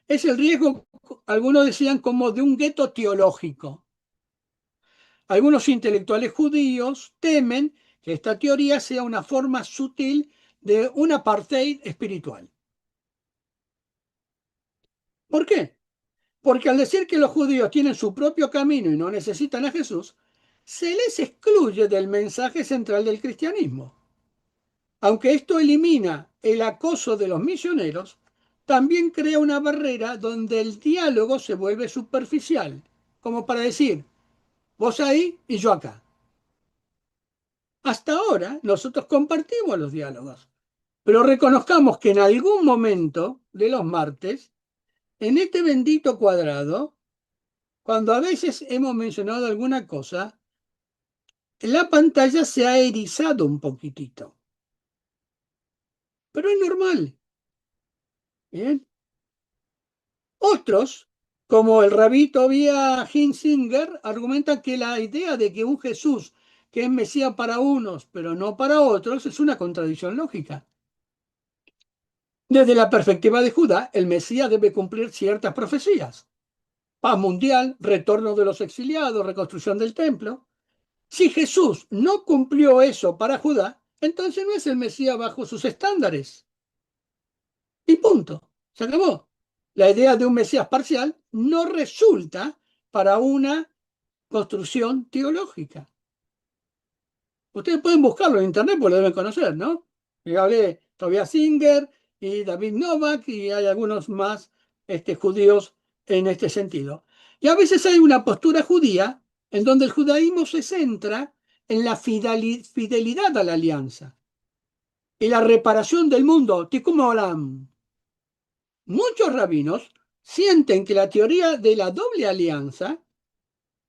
es el riesgo, algunos decían, como de un gueto teológico. Algunos intelectuales judíos temen que esta teoría sea una forma sutil de un apartheid espiritual. ¿Por qué? Porque al decir que los judíos tienen su propio camino y no necesitan a Jesús, se les excluye del mensaje central del cristianismo. Aunque esto elimina el acoso de los misioneros, también crea una barrera donde el diálogo se vuelve superficial, como para decir, vos ahí y yo acá. Hasta ahora nosotros compartimos los diálogos, pero reconozcamos que en algún momento de los martes, en este bendito cuadrado, cuando a veces hemos mencionado alguna cosa, la pantalla se ha erizado un poquitito. Pero es normal. ¿Bien? Otros, como el rabí Tobiah Hinsinger, argumentan que la idea de que un Jesús que es Mesías para unos, pero no para otros, es una contradicción lógica. Desde la perspectiva de Judá, el Mesías debe cumplir ciertas profecías. Paz mundial, retorno de los exiliados, reconstrucción del templo. Si Jesús no cumplió eso para Judá, entonces no es el Mesías bajo sus estándares. Y punto. Se acabó. La idea de un Mesías parcial no resulta para una construcción teológica. Ustedes pueden buscarlo en internet porque lo deben conocer, ¿no? Y hablé Tobias Singer y David Novak y hay algunos más judíos en este sentido. Y a veces hay una postura judía en donde el judaísmo se centra en la fidelidad a la alianza y la reparación del mundo, Tikkun Olam. Muchos rabinos sienten que la teoría de la doble alianza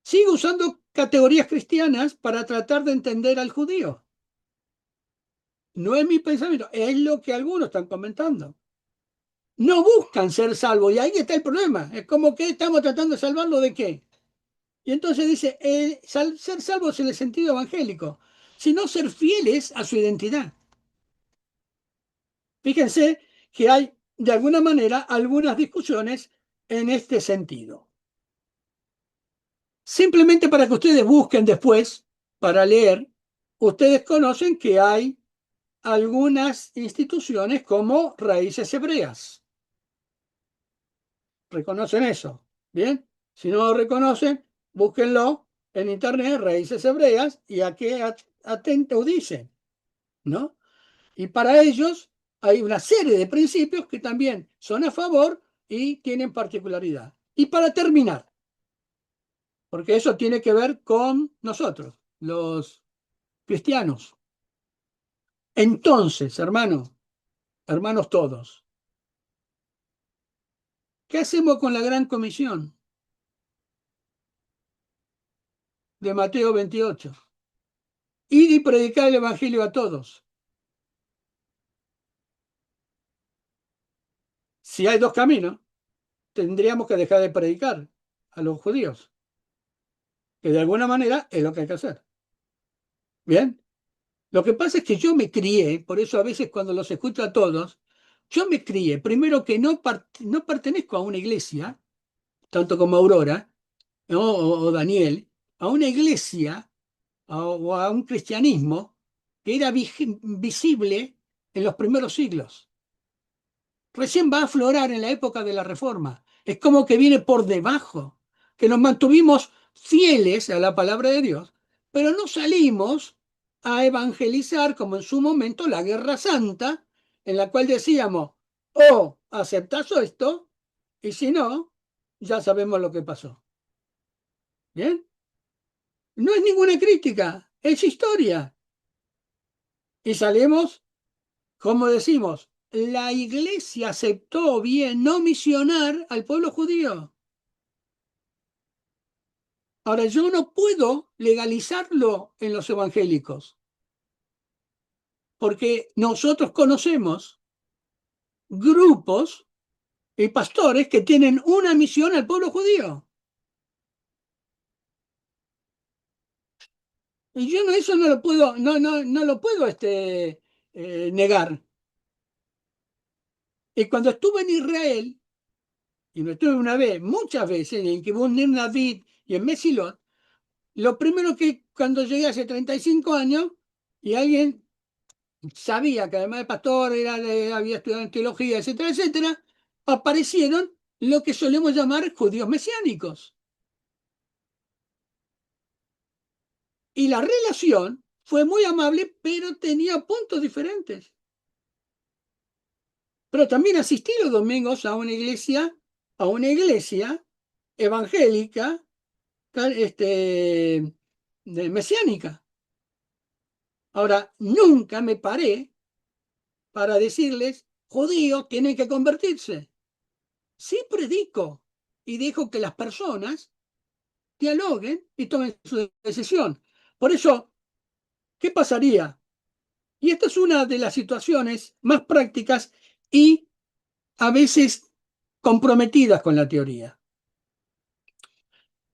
sigue usando categorías cristianas para tratar de entender al judío. No es mi pensamiento, es lo que algunos están comentando. No buscan ser salvos y ahí está el problema. Es como que estamos tratando de salvarlo de qué. Y entonces dice, ser salvos en el sentido evangélico, sino ser fieles a su identidad. Fíjense que hay, de alguna manera, algunas discusiones en este sentido. Simplemente para que ustedes busquen después, para leer, ustedes conocen que hay algunas instituciones como Raíces Hebreas. ¿Reconocen eso? ¿Bien? Si no lo reconocen, búsquenlo en internet, Raíces Hebreas, y a qué atento dicen, ¿no? Y para ellos hay una serie de principios que también son a favor y tienen particularidad. Y para terminar, porque eso tiene que ver con nosotros, los cristianos. Entonces, hermanos todos, ¿qué hacemos con la gran comisión de Mateo 28? Ir y predicar el evangelio a todos. Si hay dos caminos, tendríamos que dejar de predicar a los judíos, que de alguna manera es lo que hay que hacer. ¿Bien? Lo que pasa es que yo me crié, por eso a veces cuando los escucho a todos, yo me crié, primero que no pertenezco a una iglesia, tanto como Aurora, ¿no? o Daniel, a una iglesia o a un cristianismo que era visible en los primeros siglos. Recién va a aflorar en la época de la Reforma. Es como que viene por debajo, que nos mantuvimos fieles a la palabra de Dios, pero no salimos a evangelizar como en su momento la Guerra Santa, en la cual decíamos, o aceptás esto, y si no, ya sabemos lo que pasó. ¿Bien? No es ninguna crítica, es historia. Y salimos, como decimos, la iglesia aceptó bien no misionar al pueblo judío. Ahora, yo no puedo legalizarlo en los evangélicos, porque nosotros conocemos grupos y pastores que tienen una misión al pueblo judío. Y yo eso no lo puedo, no lo puedo negar. Y cuando estuve en Israel, y no estuve una vez, muchas veces, en Kibbutz David y en Mesilot, lo primero que cuando llegué hace 35 años, y alguien sabía que además de pastor había estudiado en teología, etcétera, etcétera, aparecieron lo que solemos llamar judíos mesiánicos. Y la relación fue muy amable, pero tenía puntos diferentes. Pero también asistí los domingos a una iglesia evangélica, mesiánica. Ahora, nunca me paré para decirles, judíos tienen que convertirse. Sí predico y dejo que las personas dialoguen y tomen su decisión. Por eso, ¿qué pasaría? Y esta es una de las situaciones más prácticas y a veces comprometidas con la teoría.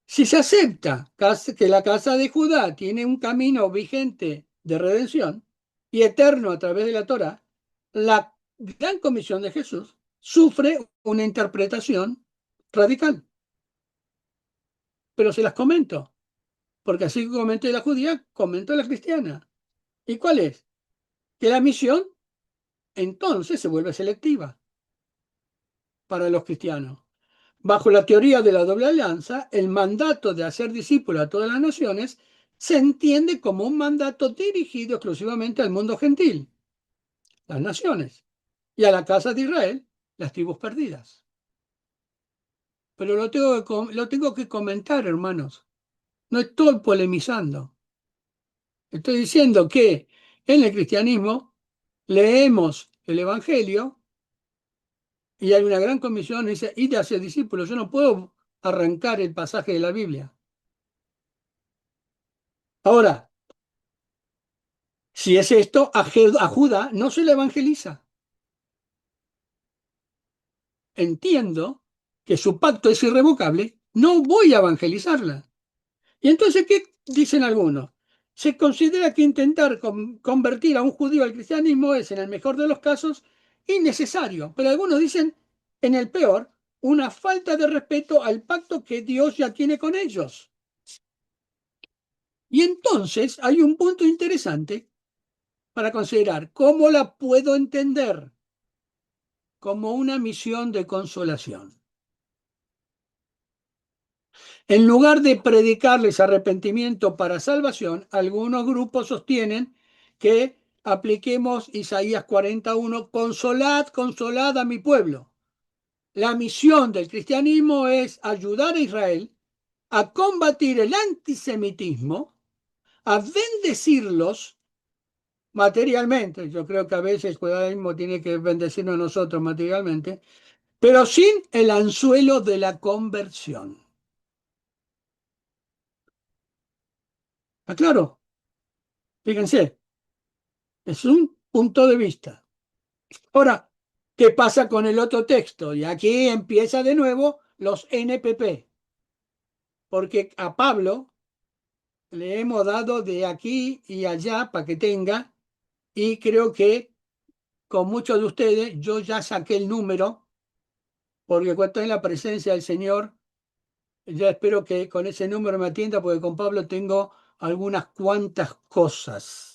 Si se acepta que la casa de Judá tiene un camino vigente de redención y eterno a través de la Torá, la gran comisión de Jesús sufre una interpretación radical. Pero se las comento, porque así que comenté la judía, comento la cristiana. ¿Y cuál es? Que la misión entonces se vuelve selectiva para los cristianos. Bajo la teoría de la doble alianza, el mandato de hacer discípulos a todas las naciones se entiende como un mandato dirigido exclusivamente al mundo gentil, las naciones, y a la casa de Israel, las tribus perdidas. Pero lo tengo que comentar, hermanos. No estoy polemizando. Estoy diciendo que en el cristianismo leemos el Evangelio y hay una gran comisión, dice, id a ser discípulos. Yo no puedo arrancar el pasaje de la Biblia. Ahora, si es esto, a Judá no se le evangeliza. Entiendo que su pacto es irrevocable, no voy a evangelizarla. Y entonces, ¿qué dicen algunos? Se considera que intentar convertir a un judío al cristianismo es, en el mejor de los casos, innecesario. Pero algunos dicen, en el peor, una falta de respeto al pacto que Dios ya tiene con ellos. Y entonces hay un punto interesante para considerar. ¿Cómo la puedo entender? Como una misión de consolación. En lugar de predicarles arrepentimiento para salvación, algunos grupos sostienen que apliquemos Isaías 41, consolad, consolad a mi pueblo. La misión del cristianismo es ayudar a Israel a combatir el antisemitismo, a bendecirlos materialmente. Yo creo que a veces el judaísmo tiene que bendecirnos a nosotros materialmente, pero sin el anzuelo de la conversión. ¿Está claro? Fíjense. Es un punto de vista. Ahora, ¿qué pasa con el otro texto? Y aquí empieza de nuevo los NPP, porque a Pablo le hemos dado de aquí y allá para que tenga, y creo que con muchos de ustedes yo ya saqué el número, porque cuando estoy en la presencia del Señor, ya espero que con ese número me atienda, porque con Pablo tengo algunas cuantas cosas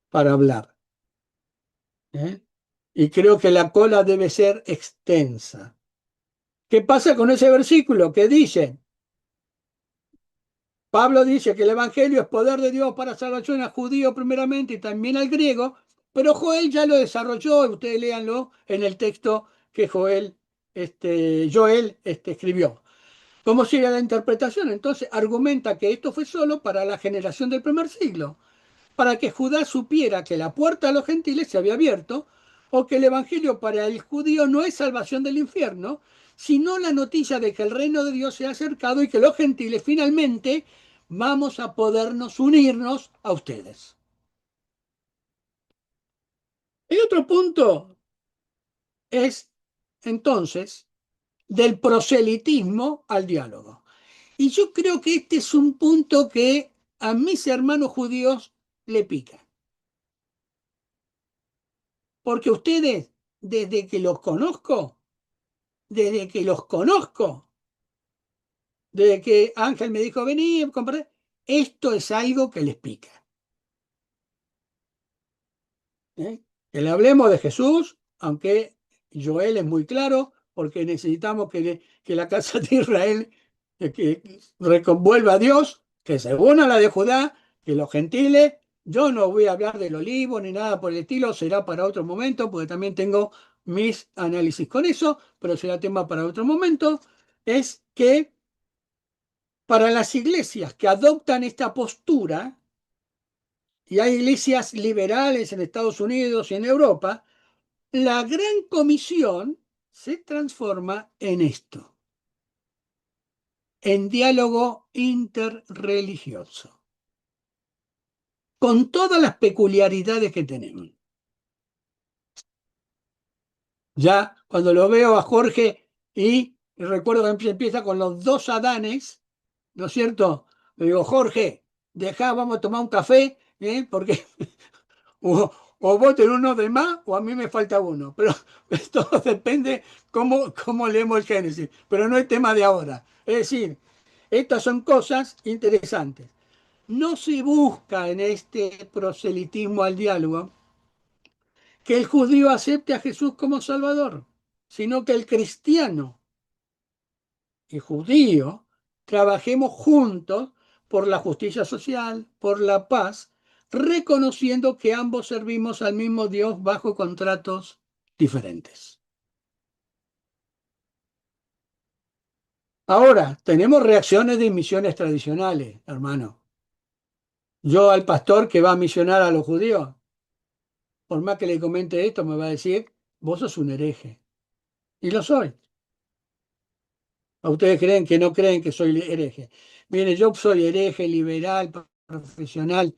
para hablar. ¿Eh? Y creo que la cola debe ser extensa. ¿Qué pasa con ese versículo que dice? Pablo dice que el Evangelio es poder de Dios para salvación al judío primeramente y también al griego, pero Joel ya lo desarrolló, ustedes léanlo en el texto que Joel escribió. ¿Cómo sigue la interpretación? Entonces argumenta que esto fue solo para la generación del primer siglo, para que Judá supiera que la puerta a los gentiles se había abierto, o que el Evangelio para el judío no es salvación del infierno, sino la noticia de que el reino de Dios se ha acercado y que los gentiles finalmente vamos a podernos unirnos a ustedes. El otro punto es, entonces, del proselitismo al diálogo. Y yo creo que este es un punto que a mis hermanos judíos le pica. Porque ustedes, desde que los conozco, desde que los conozco, desde que Ángel me dijo, vení, compadre, esto es algo que les pica. ¿Eh? Que le hablemos de Jesús, aunque Joel es muy claro, porque necesitamos que la casa de Israel que reconvuelva a Dios, que se una a la de Judá, que los gentiles, yo no voy a hablar del olivo ni nada por el estilo, será para otro momento, porque también tengo mis análisis con eso, pero será tema para otro momento, es que para las iglesias que adoptan esta postura, y hay iglesias liberales en Estados Unidos y en Europa, la gran comisión se transforma en esto, en diálogo interreligioso, con todas las peculiaridades que tenemos. Ya cuando lo veo a Jorge y recuerdo que empieza con los dos Adanes, ¿no es cierto? Le digo, Jorge, dejá, vamos a tomar un café, porque o vos tenés uno de más o a mí me falta uno. Pero todo depende cómo leemos el Génesis. Pero no es tema de ahora. Es decir, estas son cosas interesantes. No se busca en este proselitismo al diálogo que el judío acepte a Jesús como Salvador, sino que el cristiano y judío trabajemos juntos por la justicia social, por la paz, reconociendo que ambos servimos al mismo Dios bajo contratos diferentes. Ahora, tenemos reacciones de misiones tradicionales, hermano. Yo al pastor que va a misionar a los judíos, por más que le comente esto, me va a decir, vos sos un hereje. Y lo soy. ¿A ustedes creen que soy hereje? Mire, yo soy hereje, liberal, profesional,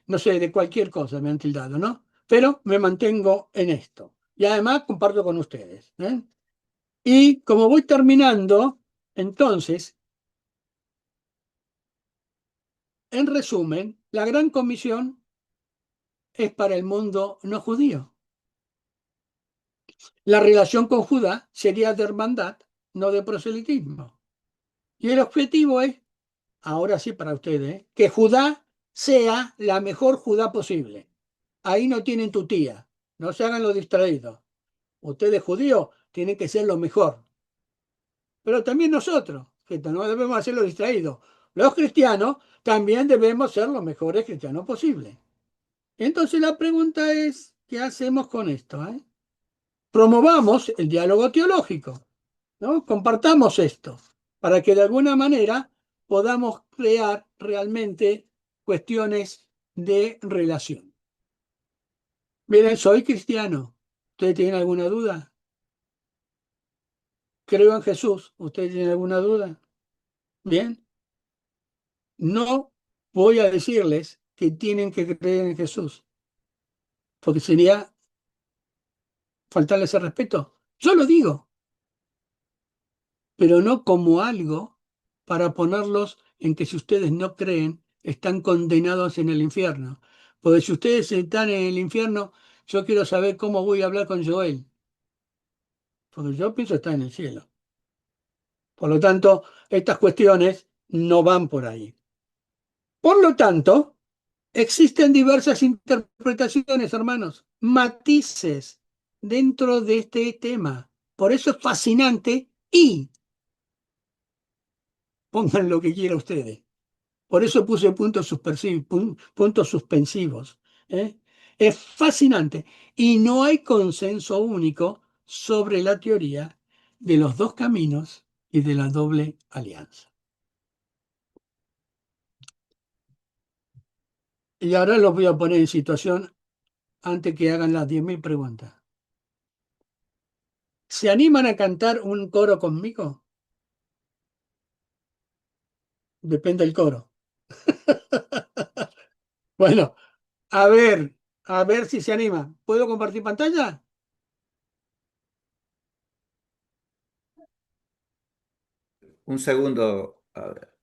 no sé, de cualquier cosa me han tildado, ¿no? Pero me mantengo en esto. Y además comparto con ustedes, ¿eh? Y como voy terminando, entonces, en resumen, la gran comisión es para el mundo no judío. La relación con Judá sería de hermandad, no de proselitismo. Y el objetivo es, ahora sí para ustedes, que Judá sea la mejor Judá posible. Ahí no tienen tu tía, no se hagan los distraídos. Ustedes judíos tienen que ser lo mejor. Pero también nosotros, que no debemos hacer los distraídos. Los cristianos también debemos ser los mejores cristianos posibles. Entonces la pregunta es, ¿qué hacemos con esto? Promovamos el diálogo teológico, ¿no? Compartamos esto para que de alguna manera podamos crear realmente cuestiones de relación. Miren, soy cristiano. ¿Ustedes tienen alguna duda? Creo en Jesús. ¿Ustedes tienen alguna duda? Bien. No voy a decirles que tienen que creer en Jesús, porque sería faltarles el respeto. Yo lo digo, pero no como algo para ponerlos en que si ustedes no creen, están condenados en el infierno. Porque si ustedes están en el infierno, yo quiero saber cómo voy a hablar con Joel, porque yo pienso estar en el cielo. Por lo tanto, estas cuestiones no van por ahí. Por lo tanto, existen diversas interpretaciones, hermanos, matices dentro de este tema. Por eso es fascinante y pongan lo que quieran ustedes. Por eso puse puntos suspensivos. ¿Eh? Es fascinante y no hay consenso único sobre la teoría de los dos caminos y de la doble alianza. Y ahora los voy a poner en situación antes que hagan las 10.000 preguntas. ¿Se animan a cantar un coro conmigo? Depende del coro. Bueno, a ver si se anima. ¿Puedo compartir pantalla? Un segundo. A ver,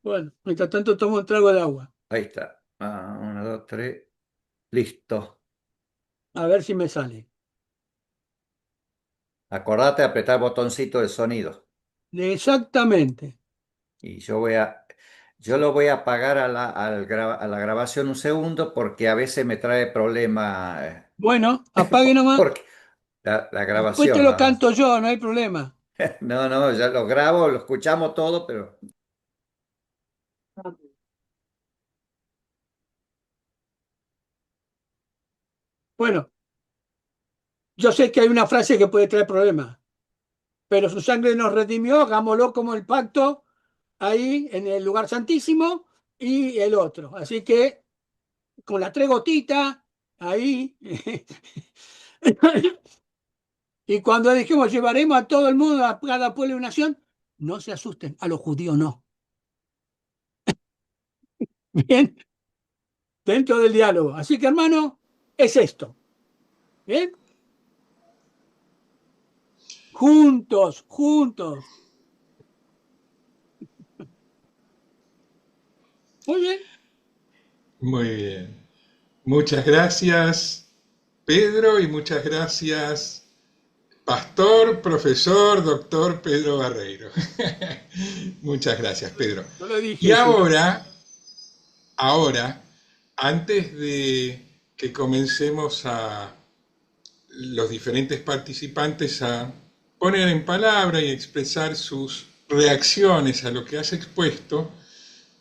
Bueno, mientras tanto tomo un trago de agua. ahí está. Uno, dos, tres. Listo. A ver si me sale. Acordate de apretar el botoncito de sonido. Exactamente. Y yo lo voy a apagar a la grabación un segundo porque a veces me trae problema. Bueno, apague nomás. Porque la Después te grabación lo nada más. canto yo, no hay problema. No, no, ya lo grabo, lo escuchamos todo, pero Bueno, yo sé que hay una frase que puede traer problemas, pero su sangre nos redimió, hagámoslo como el pacto ahí en el lugar santísimo y el otro. Así que con las tres gotitas ahí. Y cuando dijimos llevaremos a todo el mundo, a cada pueblo y nación, no se asusten, a los judíos no. Bien, dentro del diálogo. Así que hermano, es esto. Bien, juntos, juntos. Muy bien. Muy bien. Muchas gracias, Pedro, y muchas gracias, pastor, profesor, doctor Pedro Barreiro. Muchas gracias, Pedro. Yo lo dije. Y ahora, antes de que comencemos a los diferentes participantes a poner en palabra y expresar sus reacciones a lo que has expuesto,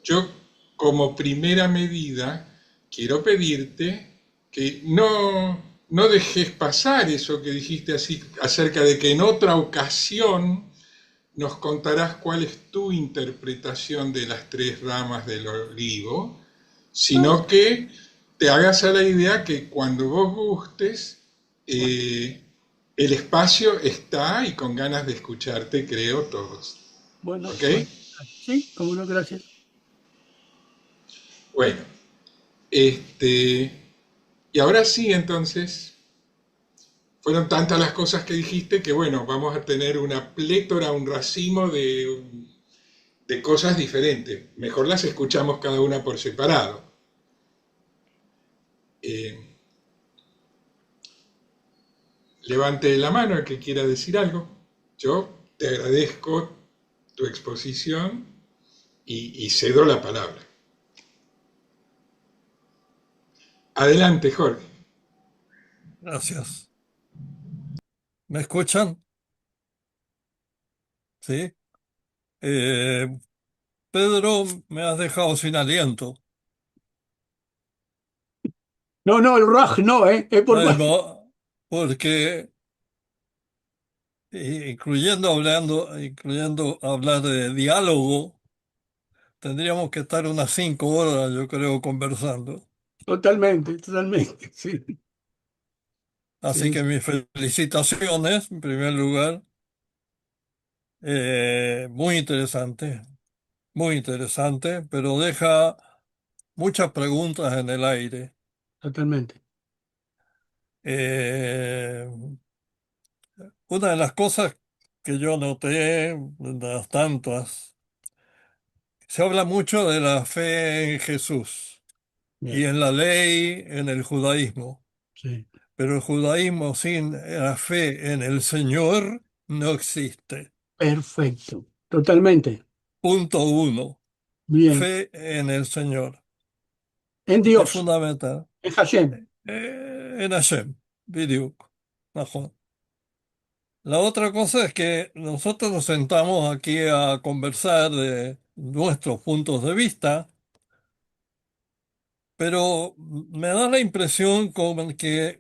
yo como primera medida quiero pedirte que no dejes pasar eso que dijiste así acerca de que en otra ocasión nos contarás cuál es tu interpretación de las tres ramas del olivo, sino que te hagas a la idea que cuando vos gustes, eh, el espacio está y con ganas de escucharte, creo, todos. Bueno, ¿Ok? bueno, sí, cómo no, gracias. Bueno, este, y ahora sí, entonces, fueron tantas las cosas que dijiste que, bueno, vamos a tener una plétora, un racimo de cosas diferentes. Mejor las escuchamos cada una por separado. Eh, Levante la mano el que quiera decir algo. Yo te agradezco tu exposición y cedo la palabra. Adelante, Jorge. Gracias. ¿Me escuchan? Sí. Eh, Pedro, me has dejado sin aliento. No, no, el Raj no, ¿eh? Es por más. Bueno, porque incluyendo hablar de diálogo, tendríamos que estar unas 5 horas, yo creo, conversando. Totalmente, totalmente, sí. Así Sí, que mis felicitaciones, en primer lugar. Muy interesante, pero deja muchas preguntas en el aire. totalmente. Eh, una de las cosas que yo noté, de las tantas, se habla mucho de la fe en Jesús y Bien, en la ley en el judaísmo, sí. pero el judaísmo sin la fe en el Señor no existe. Perfecto. Totalmente. Punto uno, Bien. fe en el Señor. En Es Dios, fundamental. en Hashem. En Hashem, biddiuk. Najón. La otra cosa es que nosotros nos sentamos aquí a conversar de nuestros puntos de vista, pero me da la impresión como que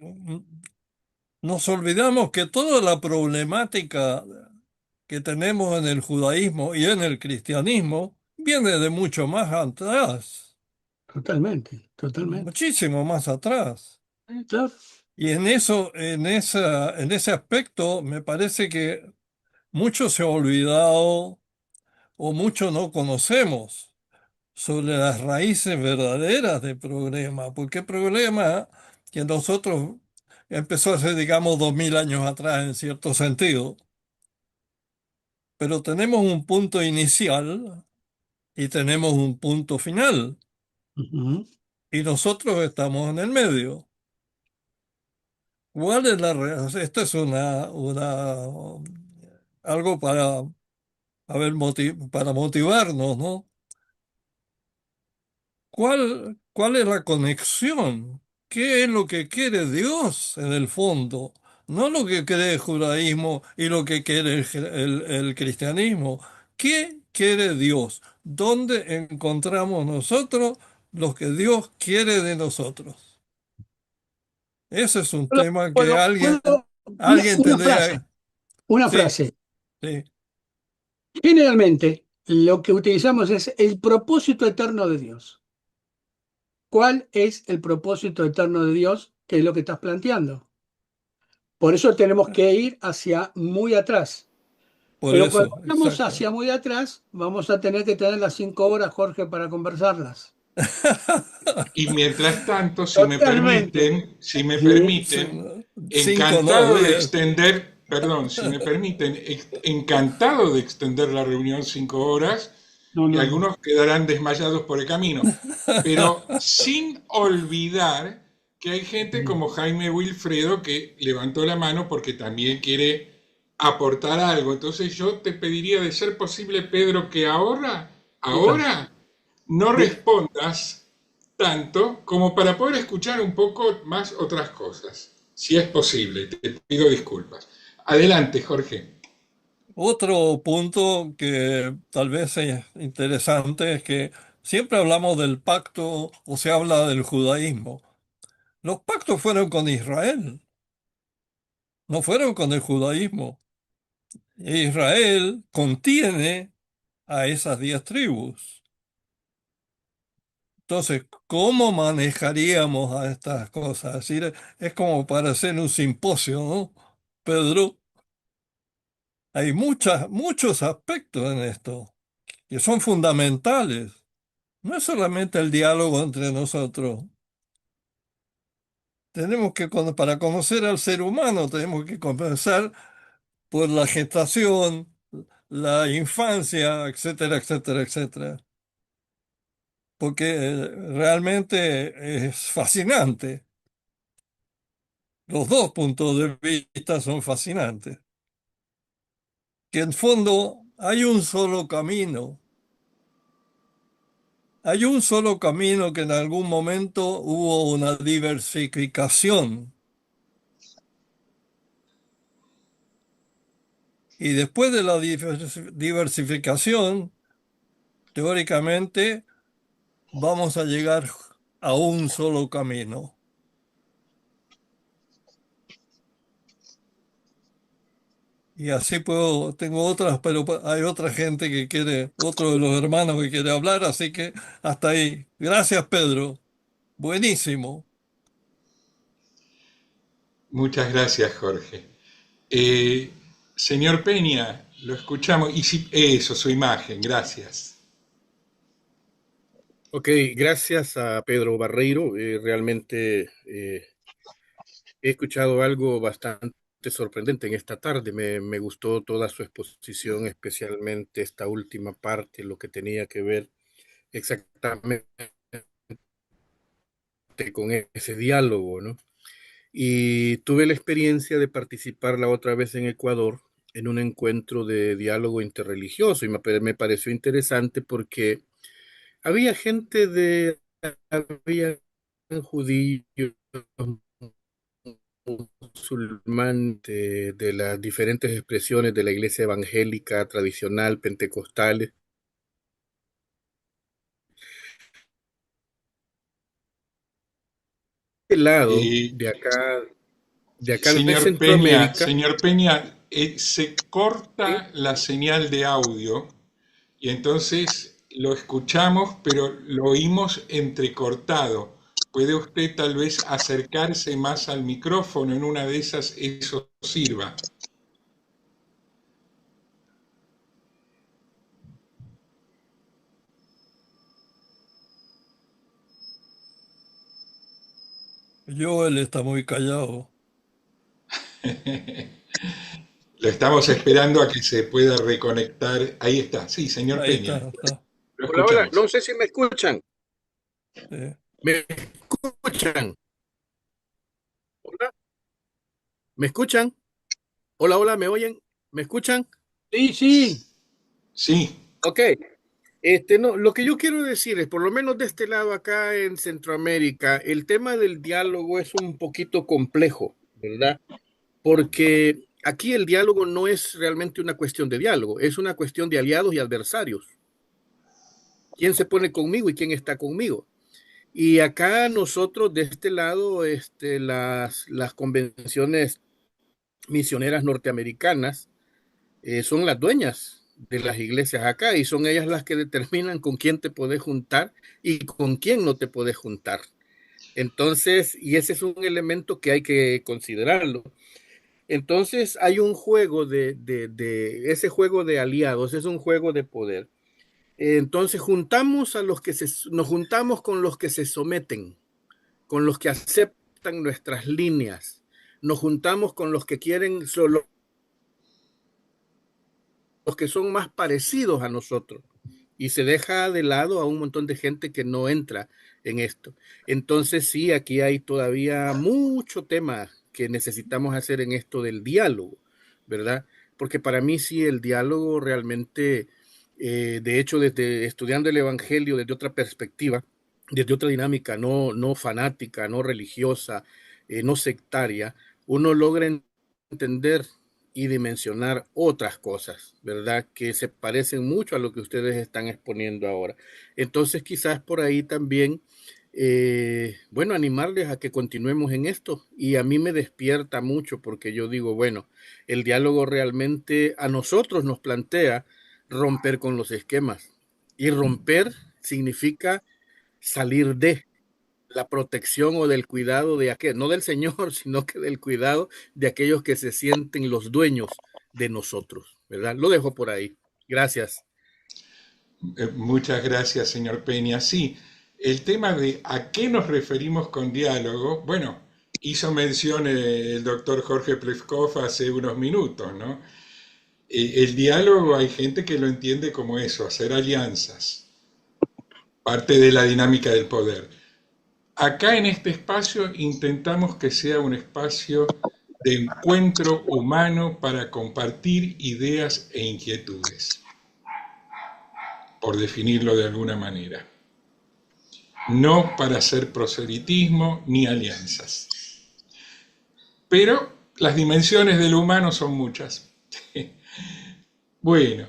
nos olvidamos que toda la problemática que tenemos en el judaísmo y en el cristianismo viene de mucho más atrás, Totalmente, totalmente. muchísimo más atrás. Claro. Y en ese aspecto, me parece que mucho se ha olvidado o mucho no conocemos sobre las raíces verdaderas del problema, porque el problema que nosotros empezó hace, digamos, 2000 años atrás en cierto sentido, pero tenemos un punto inicial y tenemos un punto final, Ujú, y nosotros estamos en el medio. ¿Cuál es la Esto es algo para, para motivarnos, ¿no? ¿Cuál es la conexión? ¿Qué es lo que quiere Dios en el fondo? No lo que quiere el judaísmo y lo que quiere el cristianismo. ¿Qué quiere Dios? ¿Dónde encontramos nosotros lo que Dios quiere de nosotros? Ese es un tema que alguien una frase, tendría. una Sí, frase. sí. Generalmente, lo que utilizamos es el propósito eterno de Dios. ¿Cuál es el propósito eterno de Dios? ¿Qué es lo que estás planteando? Por eso tenemos que ir hacia muy atrás. Por Pero cuando eso, vamos exacto. hacia muy atrás, vamos a tener que tener las 5 horas, Jorge, para conversarlas. Y mientras tanto, Totalmente. si me Sí, Sí, permiten, no, 5 no, encantado de 10. extender, perdón, si me permiten, encantado de extender la reunión 5 horas no, y no, no. algunos quedarán desmayados por el camino, pero sin olvidar que hay gente como Jaime Wilfredo que levantó la mano porque también quiere aportar algo. Entonces yo te pediría de ser posible, Pedro, que Dígame. ahora no Dígame. respondas tanto como para poder escuchar un poco más otras cosas, si es posible. Te pido disculpas. Adelante, Jorge. Otro punto que tal vez es interesante es que siempre hablamos del pacto o se habla del judaísmo. Los pactos fueron con Israel, no fueron con el judaísmo. E Israel contiene a esas 10 tribus. Entonces, ¿cómo manejaríamos a estas cosas? Es decir, es como para hacer un simposio, ¿no? Pedro, hay muchos aspectos en esto que son fundamentales. No es solamente el diálogo entre nosotros. Para conocer al ser humano, tenemos que comenzar por la gestación, la infancia, etcétera, etcétera, etcétera. Porque realmente es fascinante. Los dos puntos de vista son fascinantes. Que en fondo hay un solo camino. Hay un solo camino que en algún momento hubo una diversificación. Y después de la diversificación, teóricamente, vamos a llegar a un solo camino. Y así tengo otras, pero hay otra gente que quiere, otro de los hermanos que quiere hablar, así que hasta ahí. Gracias, Pedro. Buenísimo. Muchas gracias, Jorge. Eh, Señor Peña, lo escuchamos. Y si, eso, su imagen, gracias. Ok, gracias a Pedro Barreiro. Realmente he escuchado algo bastante sorprendente en esta tarde. Me gustó toda su exposición, especialmente esta última parte, lo que tenía que ver exactamente con ese diálogo, ¿no? Y tuve la experiencia de participar la otra vez en Ecuador en un encuentro de diálogo interreligioso y me pareció interesante porque había gente había judíos, musulmanes, de las diferentes expresiones de la iglesia evangélica, tradicional, pentecostales. Del lado Eh, de acá de Centroamérica, Señor Peña, se ¿sí? corta la señal de audio y entonces lo escuchamos, pero lo oímos entrecortado. ¿Puede usted tal vez acercarse más al micrófono? En una de esas eso sirva. Joel está muy callado. Lo estamos esperando a que se pueda reconectar. Ahí está. Sí, señor Ahí Peña, está. lo Hola, hola, escuchamos. no sé si me escuchan. Sí. ¿Me escuchan? Hola, ¿me escuchan? Hola, hola, ¿me oyen? ¿Me escuchan? Sí, sí. Sí, Ok. No, lo que yo quiero decir es, por lo menos de este lado acá en Centroamérica, el tema del diálogo es un poquito complejo, ¿verdad? Porque aquí el diálogo no es realmente una cuestión de diálogo, es una cuestión de aliados y adversarios. ¿Quién se pone conmigo y quién está conmigo? Y acá nosotros de este lado, las convenciones misioneras norteamericanas son las dueñas de las iglesias acá y son ellas las que determinan con quién te puedes juntar y con quién no te puedes juntar. Entonces, y ese es un elemento que hay que considerarlo. Entonces, hay un juego ese juego de aliados, es un juego de poder. Entonces, nos juntamos con los que se someten, con los que aceptan nuestras líneas, nos juntamos con los que quieren solo los que son más parecidos a nosotros y se deja de lado a un montón de gente que no entra en esto. Entonces sí, aquí hay todavía mucho tema que necesitamos hacer en esto del diálogo, ¿verdad? Porque para mí sí el diálogo realmente, de hecho, desde estudiando el Evangelio desde otra perspectiva, desde otra dinámica, no fanática, no religiosa, no sectaria, uno logra entender y dimensionar otras cosas, ¿verdad? Que se parecen mucho a lo que ustedes están exponiendo ahora. Entonces, quizás por ahí también, bueno, animarles a que continuemos en esto. Y a mí me despierta mucho porque yo digo, bueno, el diálogo realmente a nosotros nos plantea romper con los esquemas. Y romper significa salir de la protección o del cuidado de aquel, no del Señor, sino que del cuidado de aquellos que se sienten los dueños de nosotros, ¿verdad? Lo dejo por ahí. Gracias. Muchas gracias, señor Peña. Sí, el tema de a qué nos referimos con diálogo, bueno, hizo mención el doctor Jorge Pleskov hace unos minutos, ¿no? El diálogo hay gente que lo entiende como eso, hacer alianzas, parte de la dinámica del poder. Acá en este espacio intentamos que sea un espacio de encuentro humano para compartir ideas e inquietudes, por definirlo de alguna manera. No para hacer proselitismo ni alianzas. Pero las dimensiones del humano son muchas. Bueno,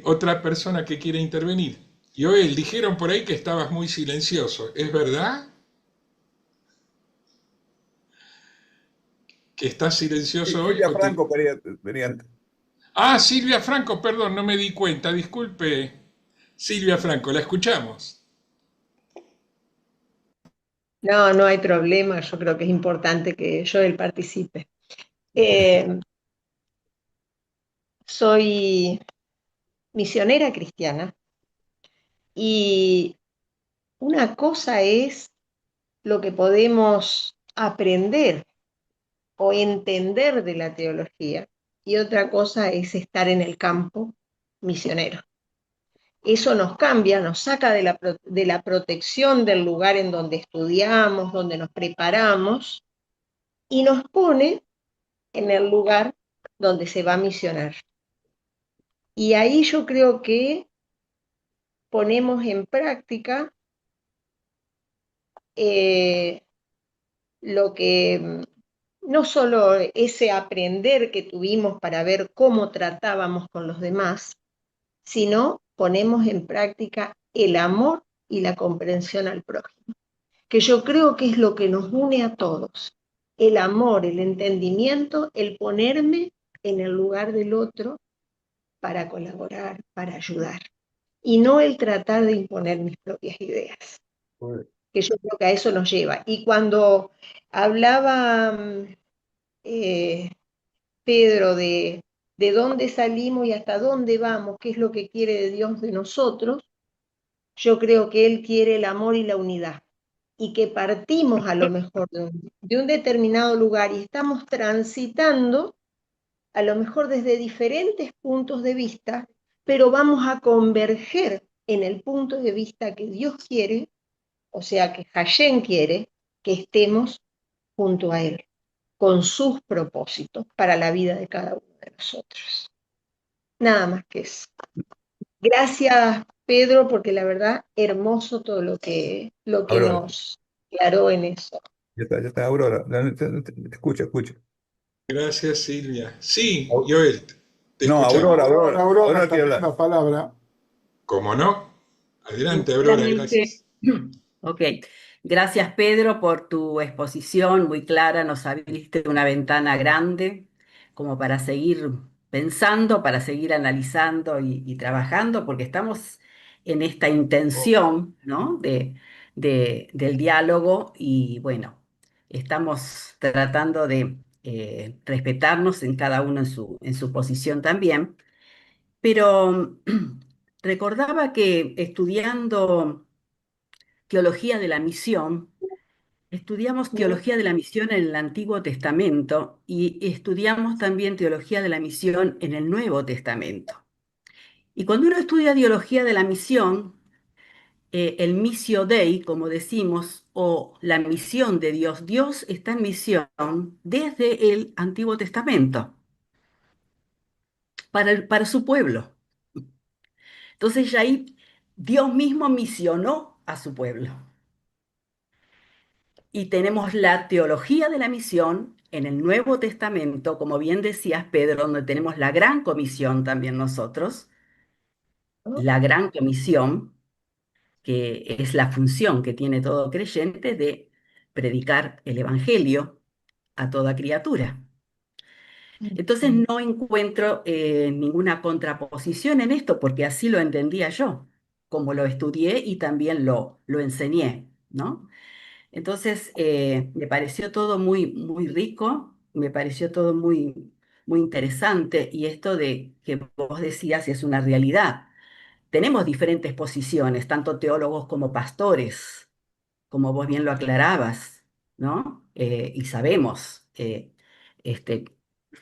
otra persona que quiere intervenir. Joel, dijeron por ahí que estabas muy silencioso. ¿Es verdad? ¿Que estás silencioso hoy? Silvia Franco venía antes. Ah, Silvia Franco, perdón, no me di cuenta. Disculpe, Silvia Franco, la escuchamos. No, no hay problema. Yo creo que es importante que Joel participe. Eh, Soy misionera cristiana y una cosa es lo que podemos aprender o entender de la teología y otra cosa es estar en el campo misionero. Eso nos cambia, nos saca de la protección del lugar en donde estudiamos, donde nos preparamos y nos pone en el lugar donde se va a misionar. Y ahí yo creo que ponemos en práctica lo que no solo ese aprender que tuvimos para ver cómo tratábamos con los demás, sino ponemos en práctica el amor y la comprensión al prójimo, que yo creo que es lo que nos une a todos. El amor, el entendimiento, el ponerme en el lugar del otro para colaborar, para ayudar, y no el tratar de imponer mis propias ideas, que yo creo que a eso nos lleva. Y cuando hablaba Pedro de dónde salimos y hasta dónde vamos, qué es lo que quiere Dios de nosotros, yo creo que Él quiere el amor y la unidad, y que partimos a lo mejor de un determinado lugar y estamos transitando a lo mejor desde diferentes puntos de vista, pero vamos a converger en el punto de vista que Dios quiere, o sea, que Hashem quiere, que estemos junto a Él, con sus propósitos para la vida de cada uno de nosotros. Nada más que eso. Gracias, Pedro, porque la verdad, hermoso todo lo que Aurora, nos aclaró en eso. ya está, Aurora. Escucha, escucha. Gracias, Silvia. Sí, Joel, te No, escuchamos. Aurora Aurora está quiere hablar. la palabra. ¿Cómo no? Adelante, Aurora, gracias. Ok, gracias Pedro por tu exposición muy clara, nos abriste una ventana grande como para seguir pensando, para seguir analizando y trabajando, porque estamos en esta intención, ¿no? Del diálogo y bueno, estamos tratando de respetarnos en cada uno en su posición también, pero recordaba que estudiando teología de la misión, estudiamos teología de la misión en el Antiguo Testamento y estudiamos también teología de la misión en el Nuevo Testamento. Y cuando uno estudia teología de la misión, el missio Dei, como decimos, o la misión de Dios, Dios está en misión desde el Antiguo Testamento para su pueblo. Entonces ya ahí Dios mismo misionó a su pueblo. Y tenemos la teología de la misión en el Nuevo Testamento, como bien decías, Pedro, donde tenemos la gran comisión también nosotros, la gran comisión, que es la función que tiene todo creyente de predicar el Evangelio a toda criatura. Entonces no encuentro ninguna contraposición en esto, porque así lo entendía yo. como lo estudié y también lo enseñé, ¿no? Entonces, me pareció todo muy rico, me pareció todo muy interesante y esto de que vos decías es una realidad. Tenemos diferentes posiciones, tanto teólogos como pastores, como vos bien lo aclarabas, ¿no? Y sabemos, este,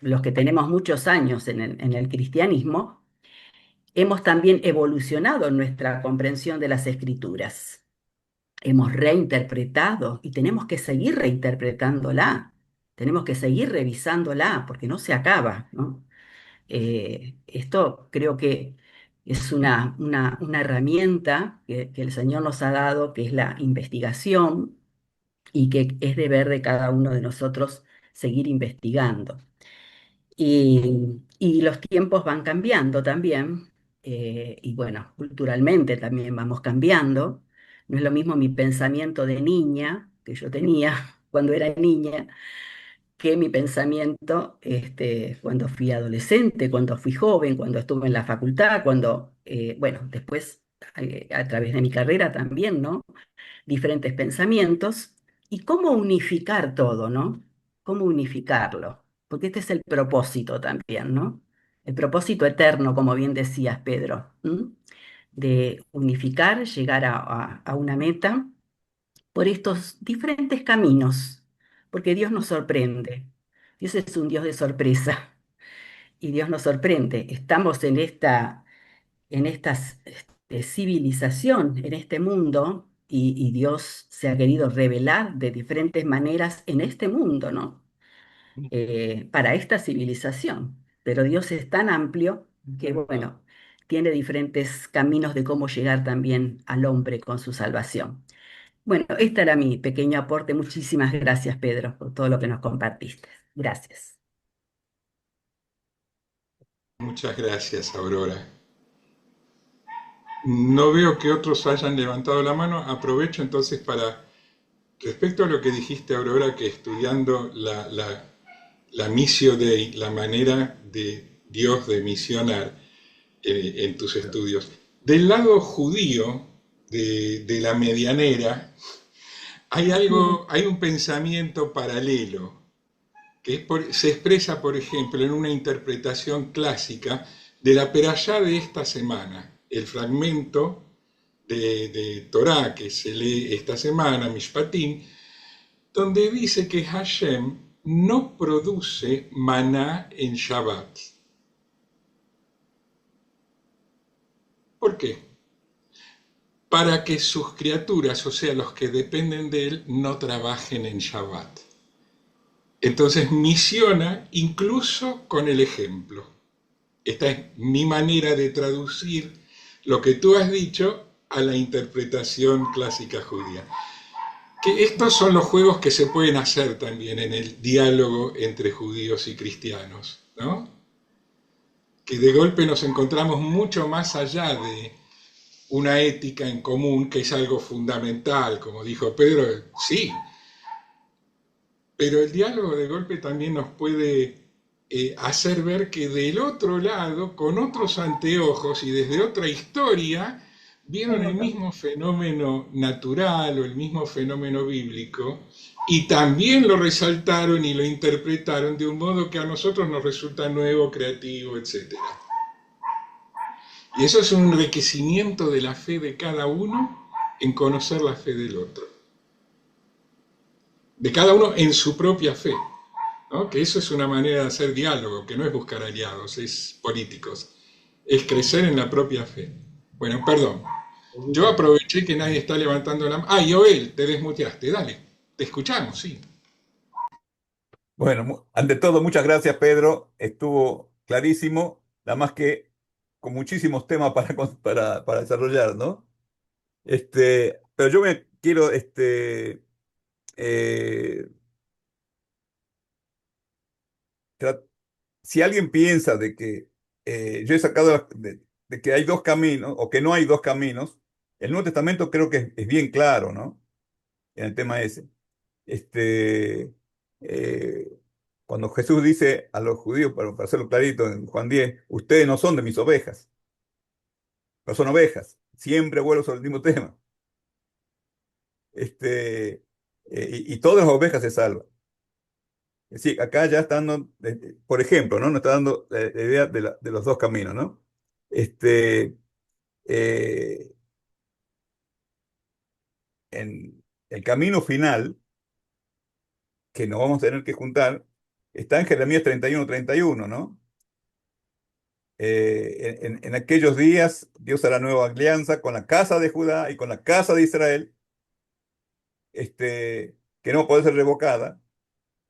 los que tenemos muchos años en el cristianismo, hemos también evolucionado en nuestra comprensión de las escrituras. Hemos reinterpretado y tenemos que seguir reinterpretándola, tenemos que seguir revisándola porque no se acaba, ¿no? Esto creo que es una herramienta que el Señor nos ha dado, que es la investigación y que es deber de cada uno de nosotros seguir investigando. Y los tiempos van cambiando también, y bueno, culturalmente también vamos cambiando. No es lo mismo mi pensamiento de niña que yo tenía cuando era niña, que mi pensamiento cuando fui adolescente, cuando fui joven, cuando estuve en la facultad, bueno, después a través de mi carrera también, ¿no? Diferentes pensamientos y cómo unificar todo, ¿no? Cómo unificarlo, porque este es el propósito también, ¿no? El propósito eterno, como bien decías, Pedro, ¿m? De unificar, llegar a una meta por estos diferentes caminos, porque Dios nos sorprende. Dios es un Dios de sorpresa y Dios nos sorprende. Estamos en esta civilización, en este mundo, y Dios se ha querido revelar de diferentes maneras en este mundo, ¿no? Para esta civilización. Pero Dios es tan amplio que, bueno, tiene diferentes caminos de cómo llegar también al hombre con su salvación. Bueno, este era mi pequeño aporte. Muchísimas gracias, Pedro, por todo lo que nos compartiste. Gracias. Muchas gracias, Aurora. No veo que otros hayan levantado la mano. Aprovecho entonces para, respecto a lo que dijiste, Aurora, que estudiando la Missio Dei, la manera de Dios de misionar en tus estudios, del lado judío de la medianera, hay un pensamiento paralelo que se expresa, por ejemplo, en una interpretación clásica de la perashá de esta semana, el fragmento de Torá que se lee esta semana, Mishpatim, donde dice que Hashem no produce maná en Shabbat. ¿Por qué? Para que sus criaturas, o sea, los que dependen de él, no trabajen en Shabbat. Entonces misiona incluso con el ejemplo. Esta es mi manera de traducir lo que tú has dicho a la interpretación clásica judía. Que estos son los juegos que se pueden hacer también en el diálogo entre judíos y cristianos, ¿no? Que de golpe nos encontramos mucho más allá de una ética en común, que es algo fundamental, como dijo Pedro, sí, pero el diálogo de golpe también nos puede hacer ver que del otro lado, con otros anteojos y desde otra historia, vieron el mismo fenómeno natural o el mismo fenómeno bíblico y también lo resaltaron y lo interpretaron de un modo que a nosotros nos resulta nuevo, creativo, etc. Y eso es un enriquecimiento de la fe de cada uno en conocer la fe del otro. De cada uno en su propia fe, ¿no? Que eso es una manera de hacer diálogo, que no es buscar aliados, es políticos, es crecer en la propia fe. Bueno, perdón, yo aproveché que nadie está levantando la mano. Ah, Joel, te desmuteaste, dale, te escuchamos, sí. Bueno, ante todo, muchas gracias, Pedro. Estuvo clarísimo, nada más que con muchísimos temas para desarrollar, ¿no? Pero yo me quiero, eh, tra- si alguien piensa de que yo he sacado de que hay dos caminos o que no hay dos caminos, el Nuevo Testamento creo que es bien claro, ¿no? En el tema ese. Este, eh, Cuando Jesús dice a los judíos, para hacerlo clarito en Juan 10, ustedes no son de mis ovejas, no son ovejas. siempre vuelvo sobre el mismo tema. Y todas las ovejas se salvan. Es decir, acá ya está dando, por ejemplo, ¿no? Nos está dando la idea de los dos caminos, ¿no? Este, eh, en el camino final, que nos vamos a tener que juntar, está en Jeremías 31:31, ¿no? En aquellos días Dios hará nueva alianza con la casa de Judá y con la casa de Israel, que no puede ser revocada.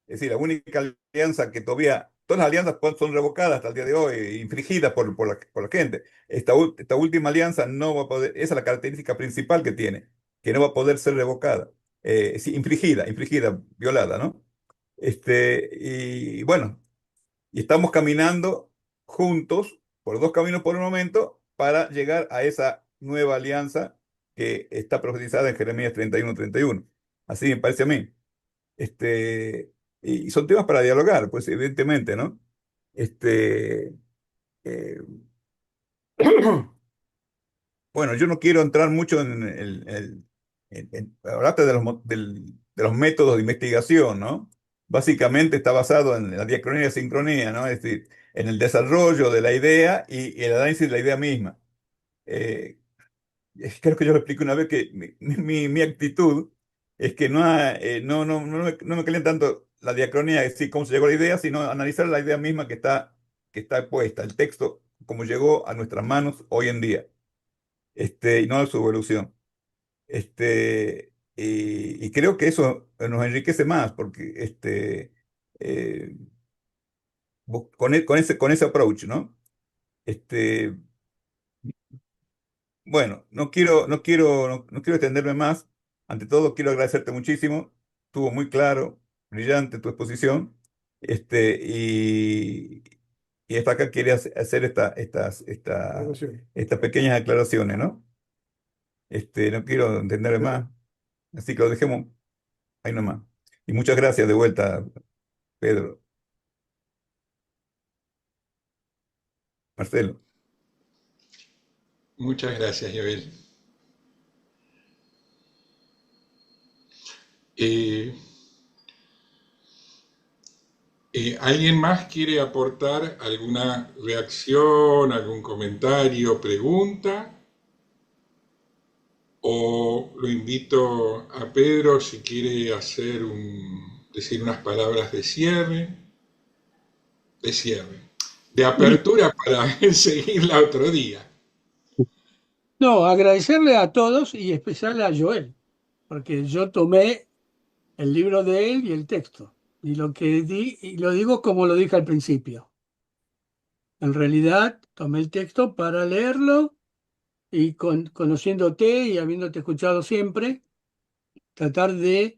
Es decir, la única alianza que todavía, todas las alianzas son revocadas hasta el día de hoy, infringidas por la gente. Esta última alianza no va a poder, esa es la característica principal que tiene, que no va a poder ser revocada. Sí, infringida, violada, ¿no? Y bueno, y estamos caminando juntos por dos caminos por el momento para llegar a esa nueva alianza que está profetizada en Jeremías 31:31. Así me parece a mí. Este, y son temas para dialogar, pues evidentemente, ¿no? Este, eh, bueno, yo no quiero entrar mucho hablarte de los métodos de investigación, ¿no? Básicamente está basado en la diacronía y sincronía, ¿no? Es decir, en el desarrollo de la idea y el análisis de la idea misma. Eh, Creo que yo lo expliqué una vez que mi actitud es que no me calienta tanto la diacronía, es decir, cómo se llegó a la idea, sino analizar la idea misma que está puesta, el texto, como llegó a nuestras manos hoy en día, y no su evolución. Y creo que eso nos enriquece más, porque eh, con ese approach, ¿no? Este, Bueno, no quiero extenderme más. Ante todo, quiero agradecerte muchísimo. Estuvo muy claro, brillante tu exposición. Este, y, y hasta acá quería hacer estas pequeñas aclaraciones, ¿no? No quiero entenderme más. Así que lo dejemos ahí nomás. Y muchas gracias de vuelta, Pedro. Marcelo. Muchas gracias, Joel. Eh, ¿Alguien más quiere aportar alguna reacción, algún comentario, pregunta? O lo invito a Pedro si quiere decir unas palabras de cierre, de apertura para seguirla otro día. No, agradecerle a todos y especial a Joel, porque yo tomé el libro de él y el texto, y y lo digo como lo dije al principio. En realidad, tomé el texto para leerlo y conociéndote y habiéndote escuchado siempre, tratar de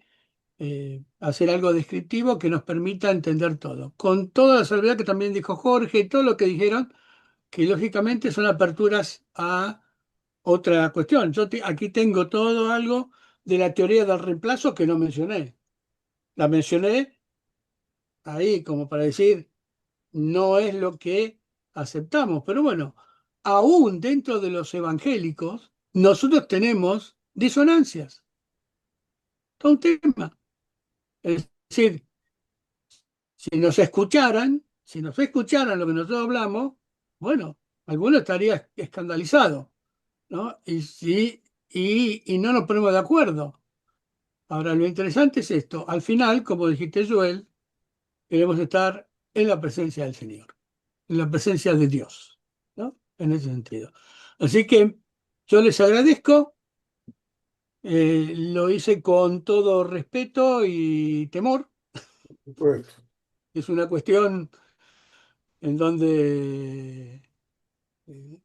hacer algo descriptivo que nos permita entender todo. Con toda la salvedad que también dijo Jorge, todo lo que dijeron, que lógicamente son aperturas a otra cuestión. Aquí tengo todo algo de la teoría del reemplazo que no mencioné. La mencioné ahí como para decir, no es lo que aceptamos, pero bueno, aún dentro de los evangélicos, nosotros tenemos disonancias, todo un tema. Es decir, si nos escucharan lo que nosotros hablamos, bueno, alguno estaría escandalizado, ¿no? Y no nos ponemos de acuerdo. Ahora, lo interesante es esto. Al final, como dijiste, Joel, queremos estar en la presencia del Señor, en la presencia de Dios, ¿no? En ese sentido. Así que yo les agradezco, lo hice con todo respeto y temor. Pues, Es una cuestión en donde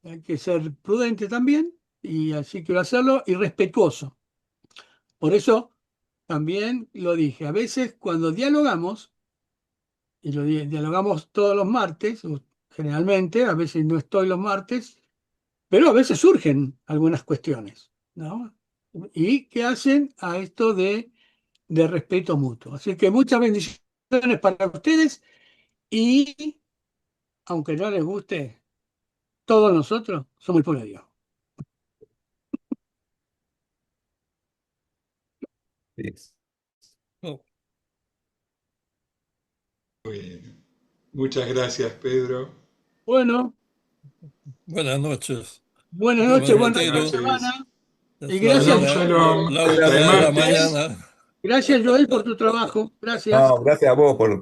hay que ser prudente también, y así quiero hacerlo, y respetuoso. Por eso también lo dije, a veces cuando dialogamos, y dialogamos todos los martes, o generalmente, a veces no estoy los martes, pero a veces surgen algunas cuestiones, ¿no? Y que hacen a esto de respeto mutuo. Así que muchas bendiciones para ustedes y, aunque no les guste, todos nosotros somos el pueblo de Dios. Sí. Oh, Bueno, muchas gracias, Pedro. Bueno, buenas noches. buenas Yo me noches, buen Buenas resto de retiro. noches. semana. Y Es gracias, Shalom, shalom. la Hasta una el de la martes. mañana. gracias Joel por tu trabajo. Gracias. No, gracias a vos por